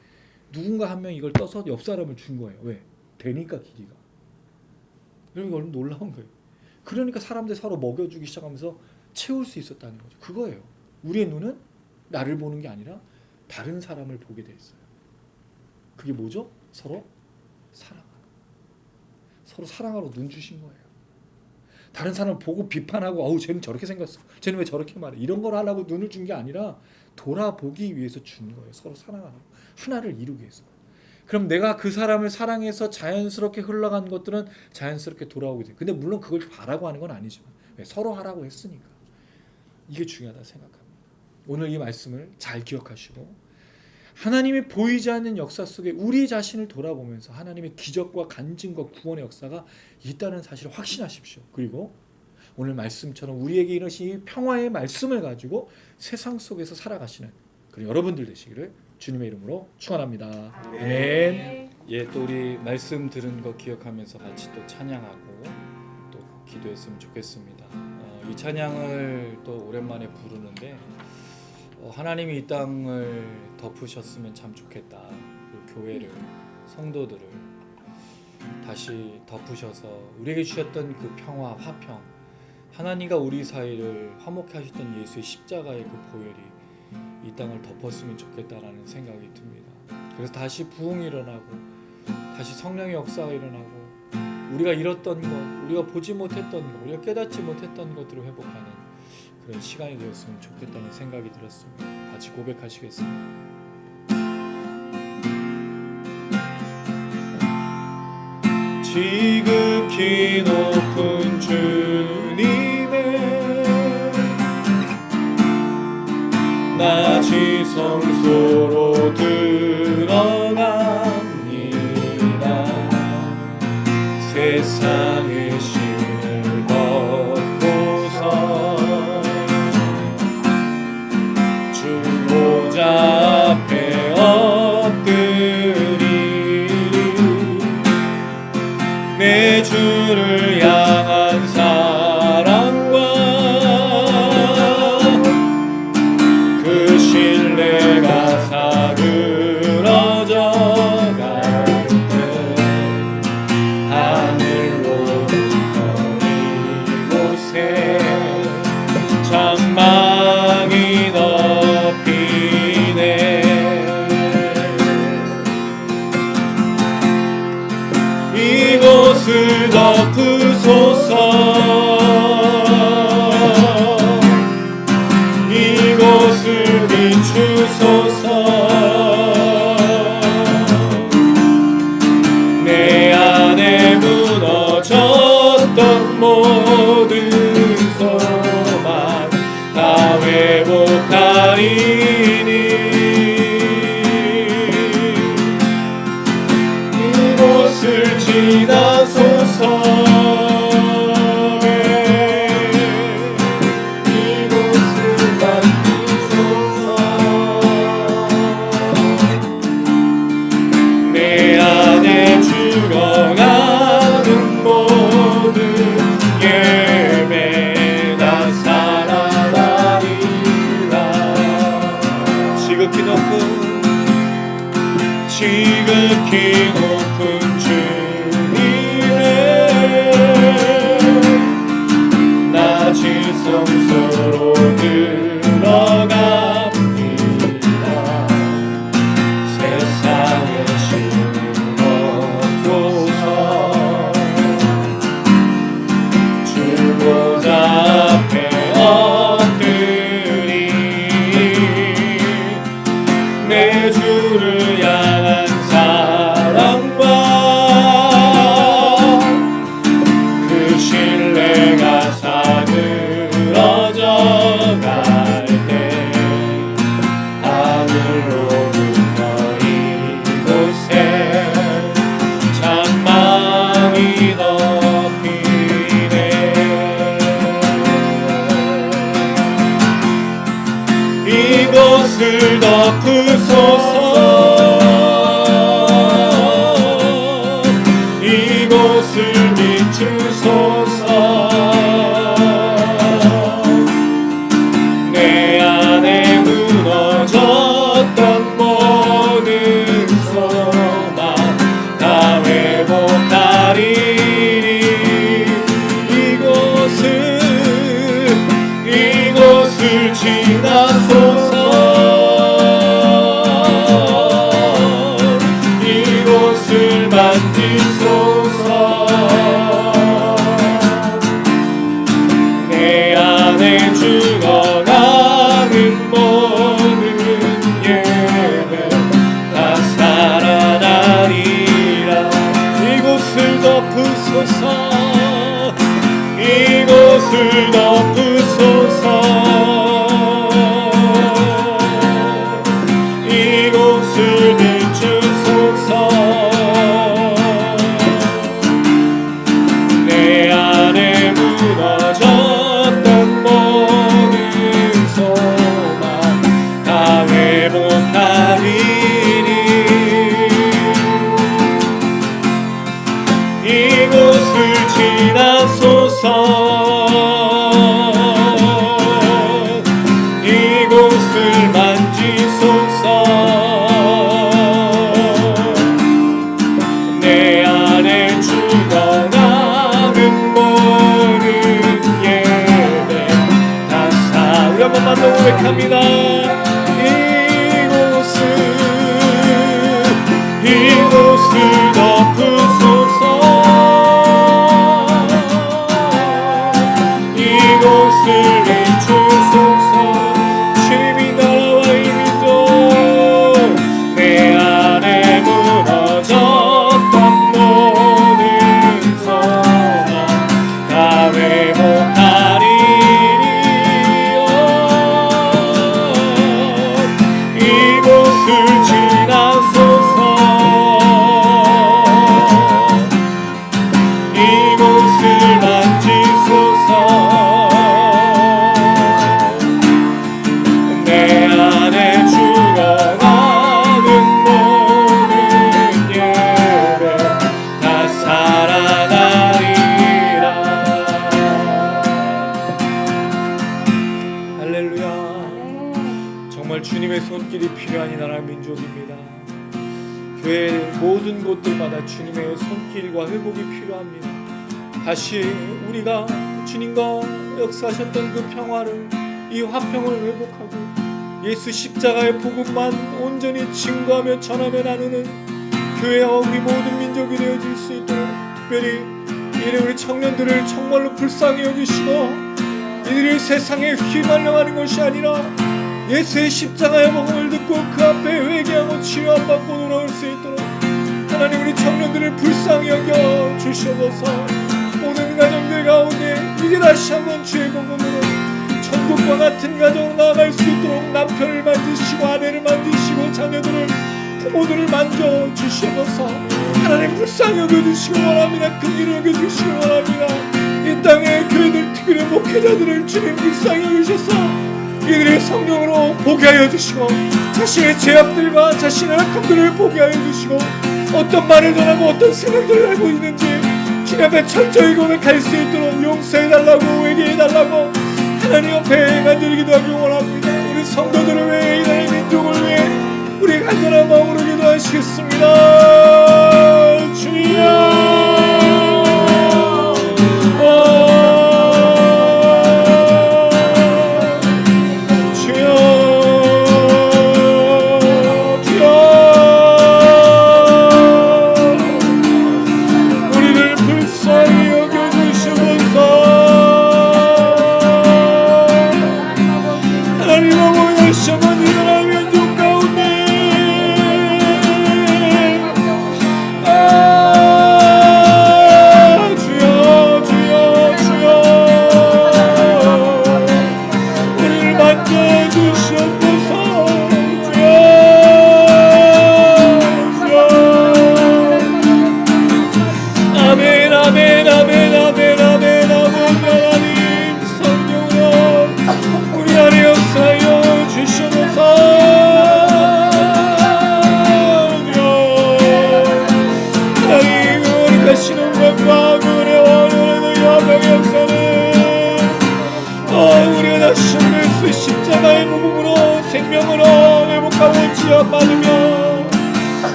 누군가 한 명 이걸 떠서 옆 사람을 준 거예요. 왜? 되니까 길이가. 그러니까 얼마나 놀라운 거예요. 그러니까 사람들 서로 먹여주기 시작하면서 채울 수 있었다는 거죠. 그거예요. 우리의 눈은 나를 보는 게 아니라 다른 사람을 보게 돼 있어요. 그게 뭐죠? 서로 사랑하는. 서로 사랑하러 눈 주신 거예요. 다른 사람을 보고 비판하고, 어우 쟤는 저렇게 생겼어, 쟤는 왜 저렇게 말해, 이런 걸 하려고 눈을 준 게 아니라 돌아보기 위해서 준 거예요. 서로 사랑하라고, 하나를 이루기 위해서. 그럼 내가 그 사람을 사랑해서 자연스럽게 흘러간 것들은 자연스럽게 돌아오게 돼요. 근데 물론 그걸 바라고 하는 건 아니지만, 왜? 서로 하라고 했으니까. 이게 중요하다 생각합니다. 오늘 이 말씀을 잘 기억하시고, 하나님이 보이지 않는 역사 속에 우리 자신을 돌아보면서 하나님의 기적과 간증과 구원의 역사가 있다는 사실을 확신하십시오. 그리고 오늘 말씀처럼 우리에게 이르신 이 평화의 말씀을 가지고 세상 속에서 살아가시는 그런 여러분들 되시기를 주님의 이름으로 축원합니다. 아멘. 또 우리 말씀 들은 거 기억하면서 같이 또 찬양하고 또 기도했으면 좋겠습니다. 이 찬양을 또 오랜만에 부르는데, 하나님이 이 땅을 덮으셨으면 참 좋겠다. 그리고 교회를, 성도들을 다시 덮으셔서 우리에게 주셨던 그 평화, 화평, 하나님과 우리 사이를 화목케 하셨던 예수의 십자가의 그 보혈이 이 땅을 덮었으면 좋겠다라는 생각이 듭니다. 그래서 다시 부흥이 일어나고, 다시 성령의 역사가 일어나고, 우리가 잃었던 것, 우리가 보지 못했던 것, 우리가 깨닫지 못했던 것들을 회복하는 그런 시간이 되었으면 좋겠다는 생각이 들었습니다. 같이 고백하시겠습니다. 지극히 높은 주님의 나 지성소로 들어갑니다. 세상의 신을 걷고서 주 보좌 앞에 엎드리리. 내 주를 향한 사랑과 그 신뢰가 사그 회복하리니 이곳을 지나소서 죽어가는 모든 예배 다 살아나리라. 지극히 높은 주님의 낮은 성소로 들어갑니다. 세상의 주보좌 앞에 엎드리 내 주를 향한 사랑과 그 신뢰가 사그러져 갈 때 하늘로부터 이곳에 찬망이 이곳을 덮으소서 이곳을 비추소서 내 안에 무너졌던 모든 소망 다 회복하리니 이곳을 지나소서 이곳을 만지소서 내 안에 죽어가는 모든 예배 다 살아나리라. 이곳을 덮으소서 이곳을 덮으소서 이곳을 비추소서 내 안에 무너졌던 모든 소망 다 회복하리니 이곳을 지나소서 이곳을 만지소서 내 안에 죽어가는 모든 예배 다 사 우리 한 번만 더 고백합니다. 이곳을 덮으소서 이곳을 비추소서 주님이 나와 이미도 내 안에 무너졌던 모든 소망 다 회복하리니 이곳을 지나소서 이곳을 만지소서 내 안에 죽어가는 모든 예배 다 살아나리라. 할렐루야. 정말 주님의 손길이 필요한 이 나라 민족입니다. 교회의 모든 곳들마다 주님의 손길과 회복이 필요합니다. 다시 우리가 주님과 역사하셨던 그 평화를 이 화평을 회복하고 예수 십자가의 복음만 온전히 증거하며 전하며 나누는 교회와 우리 모든 민족이 되어질 수 있도록 특별히 이래 우리 청년들을 정말로 불쌍히 여기시고 이들이 세상에 휘말려가는 것이 아니라 예수의 십자가의 복음을 듣고 그 앞에 회개하고 치유함받고 돌아올 수 있도록 하나님 우리 청년들을 불쌍히 여겨 주시옵소서. 모든 가정들 가운데 이제 다시 한번 주의 복음으로 천국과 같은 가정으로 나아갈 수 있도록 남편을 만지시고 아내를 만지시고 자녀들을 부모들을 만져 주시옵소서. 하나님 불쌍히 여겨주시기 원합니다. 긍휼히 여겨주시기 원합니다. 이 땅의 교회들 특별히 목회자들을 주님 불쌍히 여기셔서 이들의 성령으로 보게 하여 주시고 자신의 죄악들과 자신의 악함들을 보게 하여 주시고 어떤 말을 전하고 어떤 생각들을 하고 있는지 주님 앞에 철저히 고백할 수 있도록 용서해달라고 회개해달라고 하나님 앞에 간절히 기도하기 원합니다. 우리 성도들을 위해 이 나라의 민족을 위해 우리 간절한 마음으로 기도하시겠습니다. 주여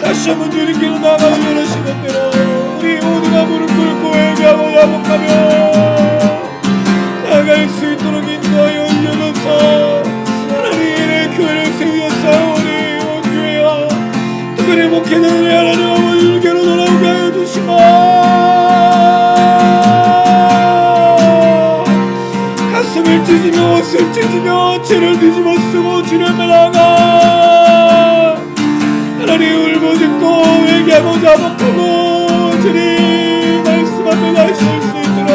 다시 한번 주님 길로 나가고 원하시는 대로 우리 모두가 무릎 꿇고 회개하고 야복하며 나갈 수 있도록 인도하여 주셔서 하나님의 교회를 세우셨어요. 우리 온 교회와 특별히 목회자들이 하나님 아버지를 교회로 돌아오게 하여 주시고 가슴을 찢으며 옷을 찢으며 죄를 뒤집어 쓰고 주님을 나가 하나님 울부짖고 회개하고 자복하고 주님 말씀 앞에 가실 수 있도록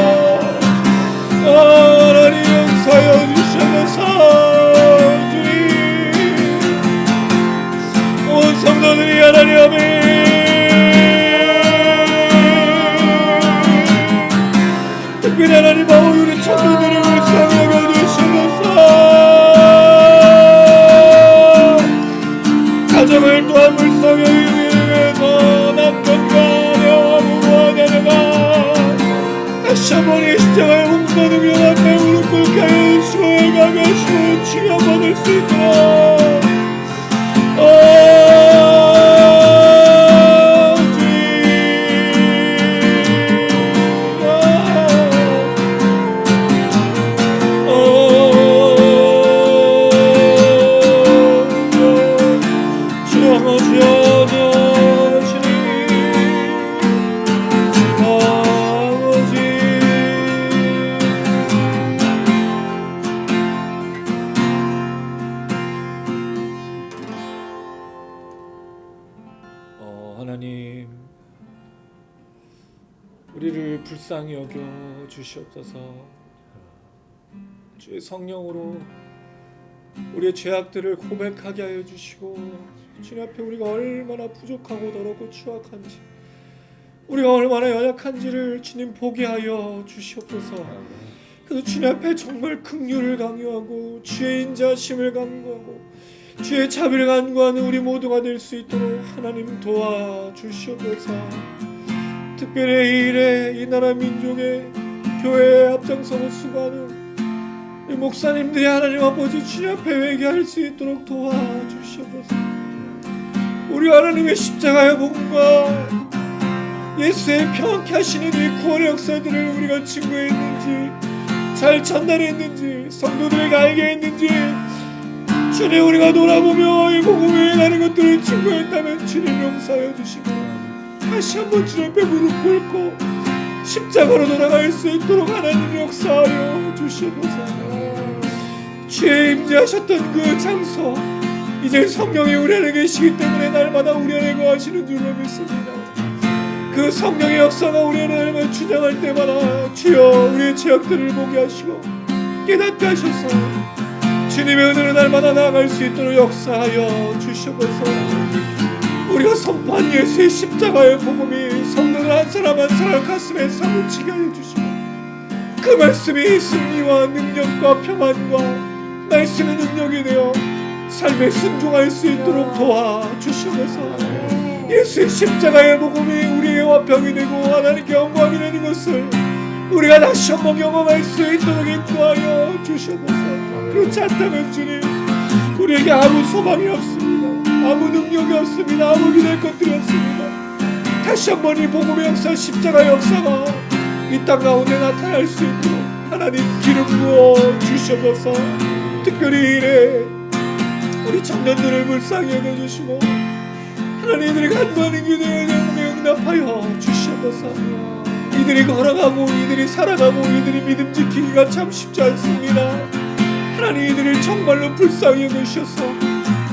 하나님 용서하여 주셔서 주님 온 성도들이 하나님 앞에 특별히 하나님 아버지 우리 청년들을 불쌍히 여겨주시면서 가정을 또한 불쌍히 위해서 남편과 아내와 부부와 자녀가 다시 한번 이 십자가의 홍사는 연합에 무릎 꿇게 하여 주시고 회개하게 하시고 치료받을 수 있도록 하나님 우리를 불쌍히 여겨 주시옵소서. 주의 성령으로 우리의 죄악들을 고백하게 하여 주시고 주님 앞에 우리가 얼마나 부족하고 더럽고 추악한지 우리가 얼마나 연약한지를 주님 보게 하여 주시옵소서. 그래서 주님 앞에 정말 긍휼을 강요하고 주의 인자심을 간구하고 주의 자비를 간구하는 우리 모두가 될 수 있도록 하나님 도와주시옵소서. 특별히 이 일에 이 나라 민족의 교회에 앞장서서 수고하는 이 목사님들이 하나님 아버지 주님 앞에 회개할 수 있도록 도와주시옵소서. 우리 하나님의 십자가의 복음과 예수의 평안케 하시는 이 구원의 역사들을 우리가 증거했는지 잘 전달했는지 성도들에게 알게 했는지 주님 우리가 돌아보며 이 복음에 나는 것들을 증거했다면 주님 용서하여 주시고 다시 한번 주님 앞에 무릎 꿇고 십자가로 돌아갈 수 있도록 하나님 역사하여 주시옵소서. 주의 임재하셨던 그 장소 이제 성령이 우리 안에 계시기 때문에 날마다 우리 안에 거하시는 줄로 믿습니다. 그 성령의 역사가 우리 안에 주장할 때마다 주여 우리의 죄악들을 보게 하시고 깨닫게 하셔서 주님의 은혜로 날마다 나아갈 수 있도록 역사하여 주시옵소서. 우리가 선포한 예수의 십자가의 복음이 성도들 한 사람 한 사람 가슴에 사무치게 하여 주시고 그 말씀이 승리와 능력과 평안과 말씀의 능력이 되어 삶에 순종할 수 있도록 도와주시옵소서. 예수의 십자가의 복음이 우리의 화평이 되고 하나님께 영광이 되는 것을 우리가 다시 한번 경험할 수 있도록 인도하여 주시옵소서. 그렇지 않다면 주님, 우리에게 아무 소망이 없습니다. 아무 능력이 없습니다. 아무 기댈 것들이 없습니다. 다시 한번 이 복음의 역사, 십자가의 역사가 이 땅 가운데 나타날 수 있도록 하나님 기름 부어 주시옵소서. 특별히 이래 우리 청년들을 불쌍히 여겨주시고 하나님 이들이 간구하는 기도에 응답하여 주시옵소서. 이들이 걸어가고 이들이 살아가고 이들이 믿음 지키기가 참 쉽지 않습니다. 하나님 이들을 정말로 불쌍히 여기셔서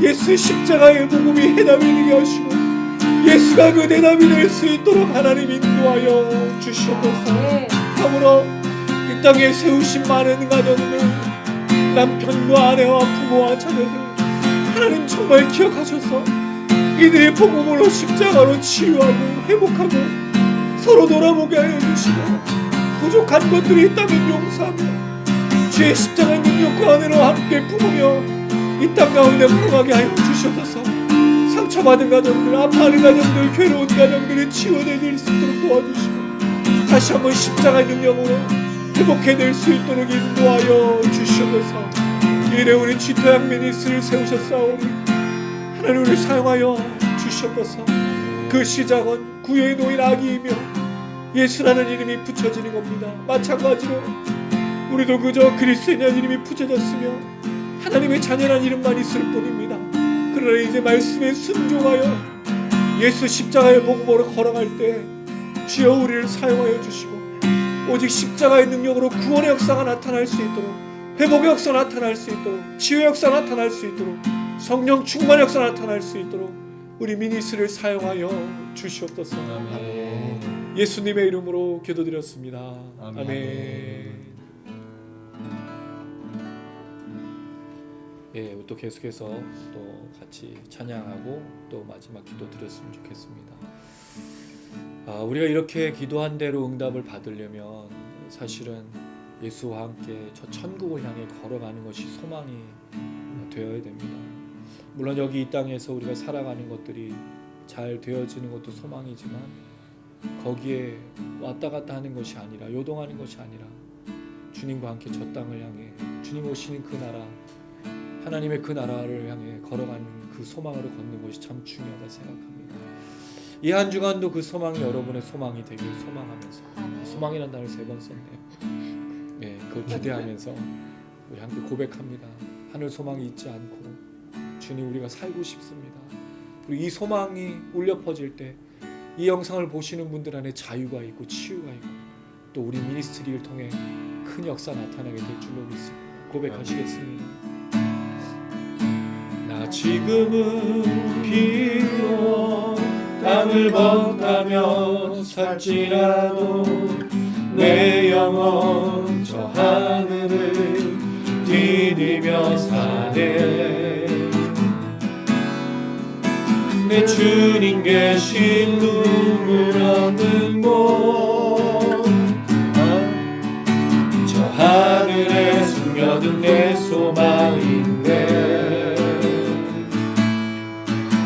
예수 십자가의 복음이 해답이 되게 하시고 예수가 그 대답이 될 수 있도록 하나님 인도하여 주시옵소서. 참으로 이 땅에 세우신 많은 가정들, 남편과 아내와 부모와 자녀들 하나님 정말 기억하셔서 이들의 복음으로 십자가로 치유하고 회복하고 서로 돌아보게 하여 주시고 부족한 것들이 있다면 용서하며 주의 십자가의 능력과 은혜로 함께 품으며 이 땅 가운데 걸어가게 하여 주시옵소서. 상처받은 가정들, 아파하는 가정들, 괴로운 가정들이 치유해낼 수 있도록 도와주시고 다시 한번 십자가의 능력으로 회복해낼 수 있도록 인도하여 주시옵소서. 이래 우리 지토양 미니스를 세우셨사오니 하나님 우리를 사용하여 주시옵소서. 그 시작은 구애에 놓인 아기이며 예수라는 이름이 붙여지는 겁니다. 마찬가지로 우리도 그저 그리스도인이라는 이름이 붙여졌으며 하나님의 자녀라는 이름만 있을 뿐입니다. 그러나 이제 말씀에 순종하여 예수 십자가의 복음으로 걸어갈 때 주여 우리를 사용하여 주시고 오직 십자가의 능력으로 구원의 역사가 나타날 수 있도록 회복의 역사가 나타날 수 있도록 치유의 역사가 나타날 수 있도록 성령 충만의 역사가 나타날 수 있도록 우리 미니스를 사용하여 주시옵소서. 아멘. 예수님의 이름으로 기도드렸습니다. 아멘. 아멘. 예, 또 계속해서 또 같이 찬양하고 또 마지막 기도 드렸으면 좋겠습니다. 우리가 이렇게 기도한 대로 응답을 받으려면 사실은 예수와 함께 저 천국을 향해 걸어가는 것이 소망이 되어야 됩니다. 물론 여기 이 땅에서 우리가 살아가는 것들이 잘 되어지는 것도 소망이지만 거기에 왔다 갔다 하는 것이 아니라 요동하는 것이 아니라 주님과 함께 저 땅을 향해 주님 오시는 그 나라 하나님의 그 나라를 향해 걸어가는 그 소망으로 걷는 것이 참 중요하다 생각합니다. 이 한 주간도 그 소망이 여러분의 소망이 되길 소망하면서 소망이라는 단어를 3번 썼네요. 예, 그걸 기대하면서 우리 함께 고백합니다. 하늘 소망이 있지 않고 주님 우리가 살고 싶습니다. 그리고 이 소망이 울려 퍼질 때 이 영상을 보시는 분들 안에 자유가 있고 치유가 있고 또 우리 미니스트리를 통해 큰 역사 나타나게 될 줄로 믿습니다. 고백하시겠습니다. 나 지금은 비록 땅을 벗가며 살지라도 내 영혼 저 하늘을 디디며 사네. 내 주님 계신 눈물 없는 곳 저 하늘에 숨겨둔 내 소망인데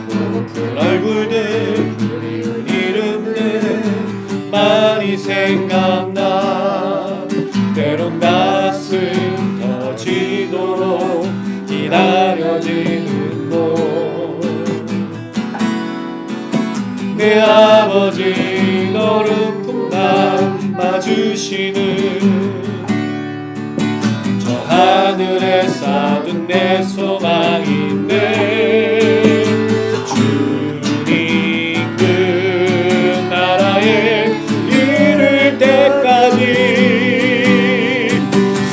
높은 얼굴들 그리운 이름들 많이 생각나. 때론 가슴 터지도록 기다려지는 곳 내 아버지 너를 품만 맞으시는 저 하늘에 쌓은 내 소망인데 주님 그 나라에 이를 때까지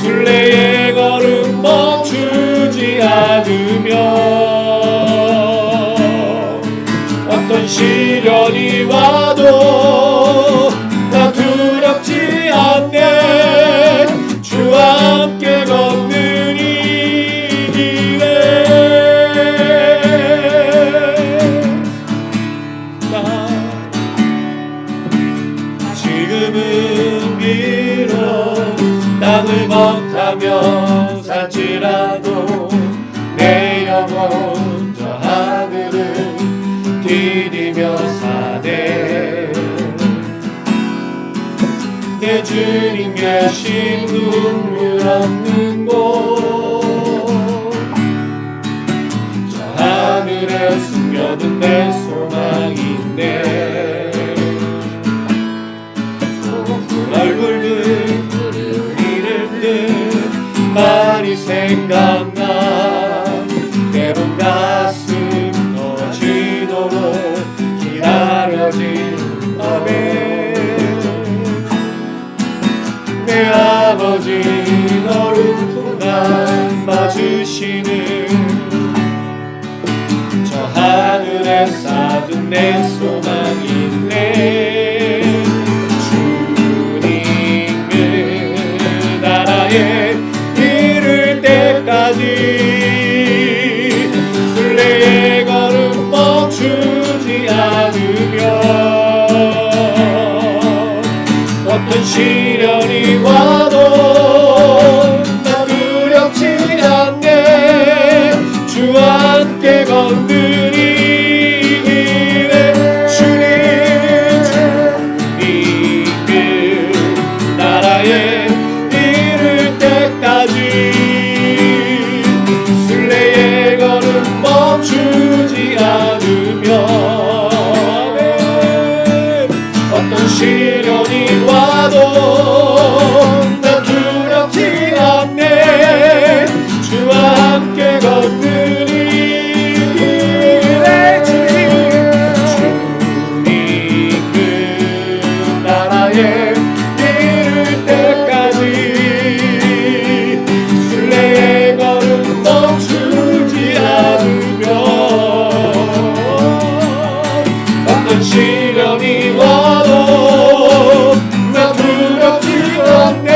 순례의 걸음 멈추지 않으며 어떤 시련이 와도 나 두렵지 않네. 주와 함께 저 하늘에 쌓은 내 소망이네. 주님의 나라에 이를 때까지 순례의 걸음 멈추지 않으며 어떤 시련이 와도 나 두렵지 않네. 주와 함께 걷는 이 길에 주님의 나라에 이를 때까지 순례의 걸음 멈추지 않으며 어떤 시련이 와도 난 두렵지 않네. 주와 함께 걷는 이 길에 주님 그 나라에 이를 때까지 순례의 걸음 멈추지 않으며 어떤 시련이 와도 나 두렵지 않네.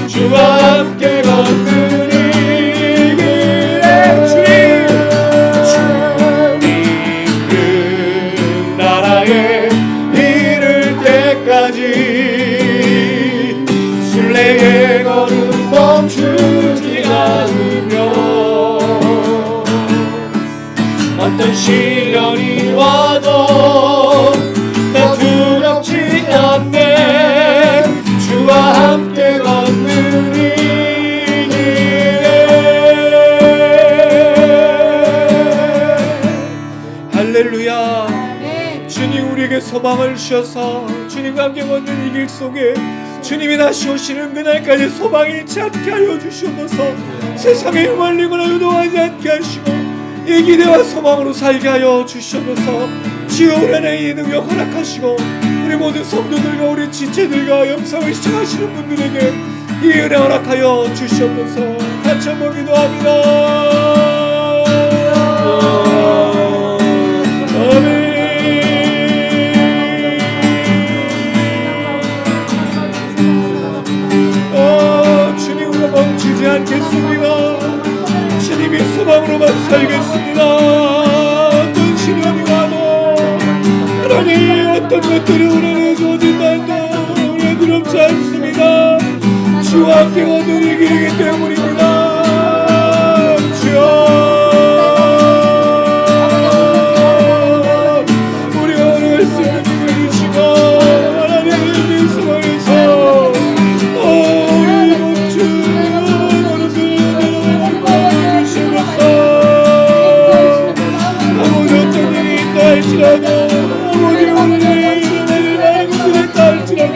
주와 함께 걷는 이 길에 주님 그 나라에 이를 때까지 순례의 걸음 멈추지 않으며 어떤 시련이 와도 나 두렵지 않네. 주와 함께 걷는 이 길에 할렐루야. 주님 우리에게 소망을 주셔서 주님과 함께 걷는 이 길 속에 주님이 다시 오시는 그날까지 소망 잃지 않게 하여 주시옵소서. 세상에 휘말리거나 요동하지 않게 하시고 이 기대와 소망으로 살게 하여 주시옵소서. 주여 우리 안에 이 능력 허락하시고 우리 모든 성도들과 우리 지체들과 영상을 시청하시는 분들에게 이 은혜 허락하여 주시옵소서. 같이 한번 기도합니다. 아멘. 주님으로 멈추지 않겠습니다. 주님의 소망으로만 살겠습니다. 어떤 시련이 와도 하나님 어떤 것들이 우리에게 주어진다도 우리는 두렵지 않습니다. 주와 함께 걷는 이 길이기 때문입니다. 주여 우리 오늘 말씀을 주시고 하나님의 소망에서 우리 멈추는 것을 주시면서 아무리 어떤 일이 있다 할지라도 아무리 오늘 일어날 것을 했다 할지라도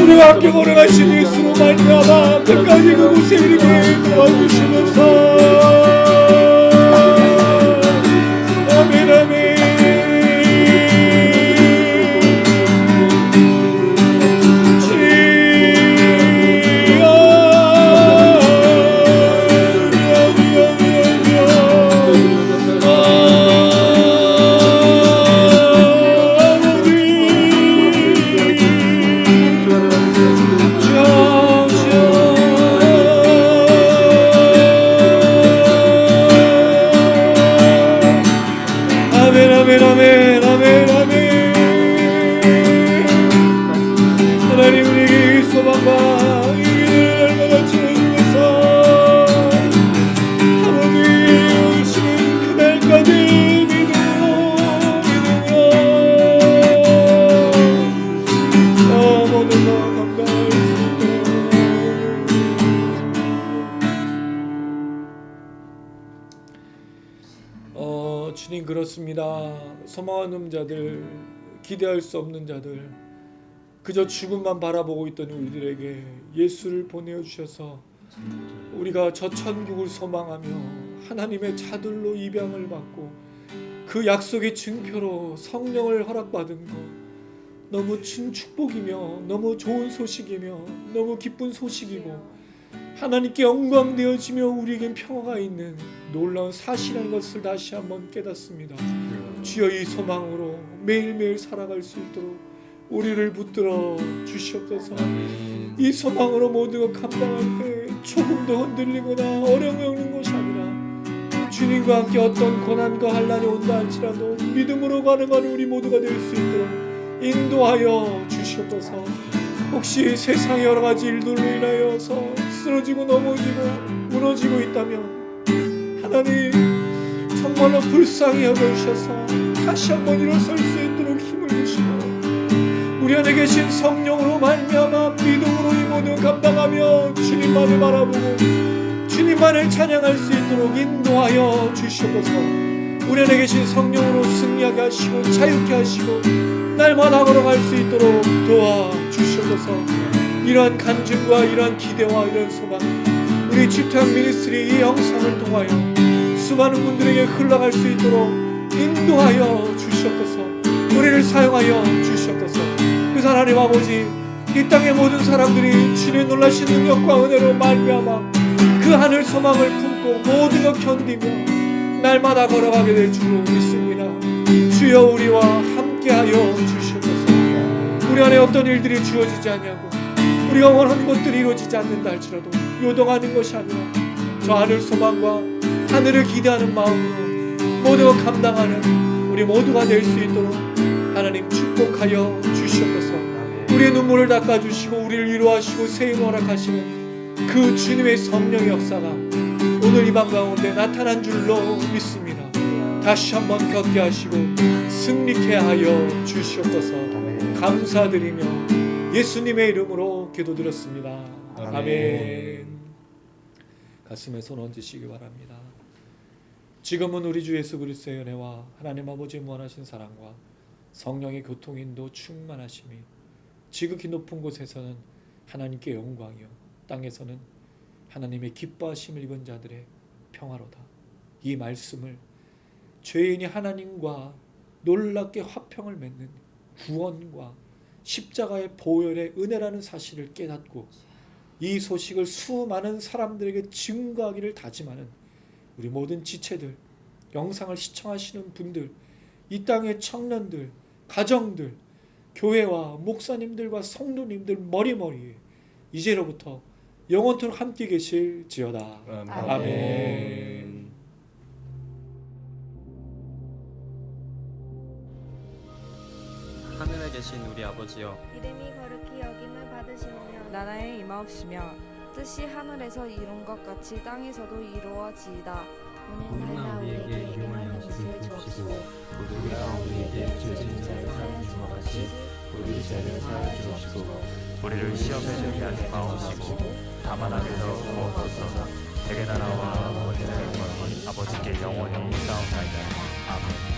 우리와 함께 걸어가신 예수로 말미암아 끝까지 그곳에 이르게 도와주시면서 아멘 아멘. 하나님 우리에게 이 소망과 이 길을 얼마나 주셔서 아버지 오시는 그날까지 믿음으로 모든 것 감당하겠습니다. 주님 그렇습니다. 소망하는 자들, 기대할 수 없는 자들, 그저 죽음만 바라보고 있던 우리들에게 예수를 보내주셔서 우리가 저 천국을 소망하며 하나님의 자들로 입양을 받고 그 약속의 증표로 성령을 허락받은 것 너무 큰 축복이며 너무 좋은 소식이며 너무 기쁜 소식이고 하나님께 영광 되어지며 우리에겐 평화가 있는 놀라운 사실이라는 것을 다시 한번 깨닫습니다. 주여, 이 소망으로 매일매일 살아갈 수 있도록 우리를 붙들어 주시옵소서. 이 소망으로 모든 것 감당할 때 조금도 흔들리거나 어려움이 없는 것이 아니라 주님과 함께 어떤 고난과 환난이 온다 할지라도 믿음으로 가능한 우리 모두가 될 수 있도록 인도하여 주시옵소서. 혹시 세상의 여러 가지 일들로 인하여서 쓰러지고 넘어지고 무너지고 있다면 하나님 정말로 불쌍히 여겨주셔서 다시 한번 일어설 수 있도록 힘을 주시고 우리 안에 계신 성령으로 말미암아 믿음으로 이 모든 감당하며 주님만을 바라보고 주님만을 찬양할 수 있도록 인도하여 주시옵소서. 우리 안에 계신 성령으로 승리하게 하시고 자유케 하시고 날마다 걸어갈 수 있도록 도와주시옵소서. 이러한 간증과 이러한 기대와 이러한 소망, 우리 주태학 미니스트리 이 영상을 통하여 수많은 분들에게 흘러갈 수 있도록 인도하여 주시옵소서. 우리를 사용하여 주시옵소서. 그 하나님 아버지, 이 땅의 모든 사람들이 주님의 놀라신 능력과 은혜로 말미암아 그 하늘 소망을 품고 모든 것 견디며 날마다 걸어가게 될 줄로 믿습니다. 주여, 우리와 함께하여 주시옵소서. 우리 안에 어떤 일들이 주어지지 않냐고 우리가 원하는 것들이 이루어지지 않는다 할지라도 요동하는 것이 아니라 저 하늘 소망과 하늘을 기대하는 마음으로 모든 것 감당하는 우리 모두가 될 수 있도록 하나님 축복하여 주시옵소서. 우리의 눈물을 닦아주시고 우리를 위로하시고 새 힘을 허락하시는 그 주님의 성령의 역사가 오늘 이 밤 가운데 나타난 줄로 믿습니다. 다시 한번 겪게 하시고 승리케 하여 주시옵소서. 감사드리며 예수님의 이름으로 기도드렸습니다. 아멘. 가슴에 손 얹으시기 바랍니다. 지금은 우리 주 예수 그리스도의 은혜와 하나님 아버지의 무한하신 사랑과 성령의 교통인도 충만하심이 지극히 높은 곳에서는 하나님께 영광이요 땅에서는 하나님의 기뻐하심을 입은 자들의 평화로다. 이 말씀을 죄인이 하나님과 놀랍게 화평을 맺는 구원과 십자가의 보혈의 은혜라는 사실을 깨닫고 이 소식을 수많은 사람들에게 증거하기를 다짐하는 우리 모든 지체들, 영상을 시청하시는 분들, 이 땅의 청년들, 가정들, 교회와 목사님들과 성도님들 머리머리에 이제로부터 영원토록 함께 계실지어다. 아멘. 하늘에 계신 우리 아버지여, 이름이 거룩히 여김을 받으시오며 나라의 임하옵시며 뜻이 하늘에서 이룬 것 같이 땅에서도 이루어지이다. 오늘날 우리에게 일용할 양식을 주옵시고 우리가 우리에게 죄 지은 자를 사하여 준 것 같이 우리 죄를 사하여 주옵시고 우리를 시험에 들게 하지 마옵시고 다만 악에서 구하옵소서. 대개 나라와 권세와 영광이 아버지께 영원히 있사옵나이다. 아멘.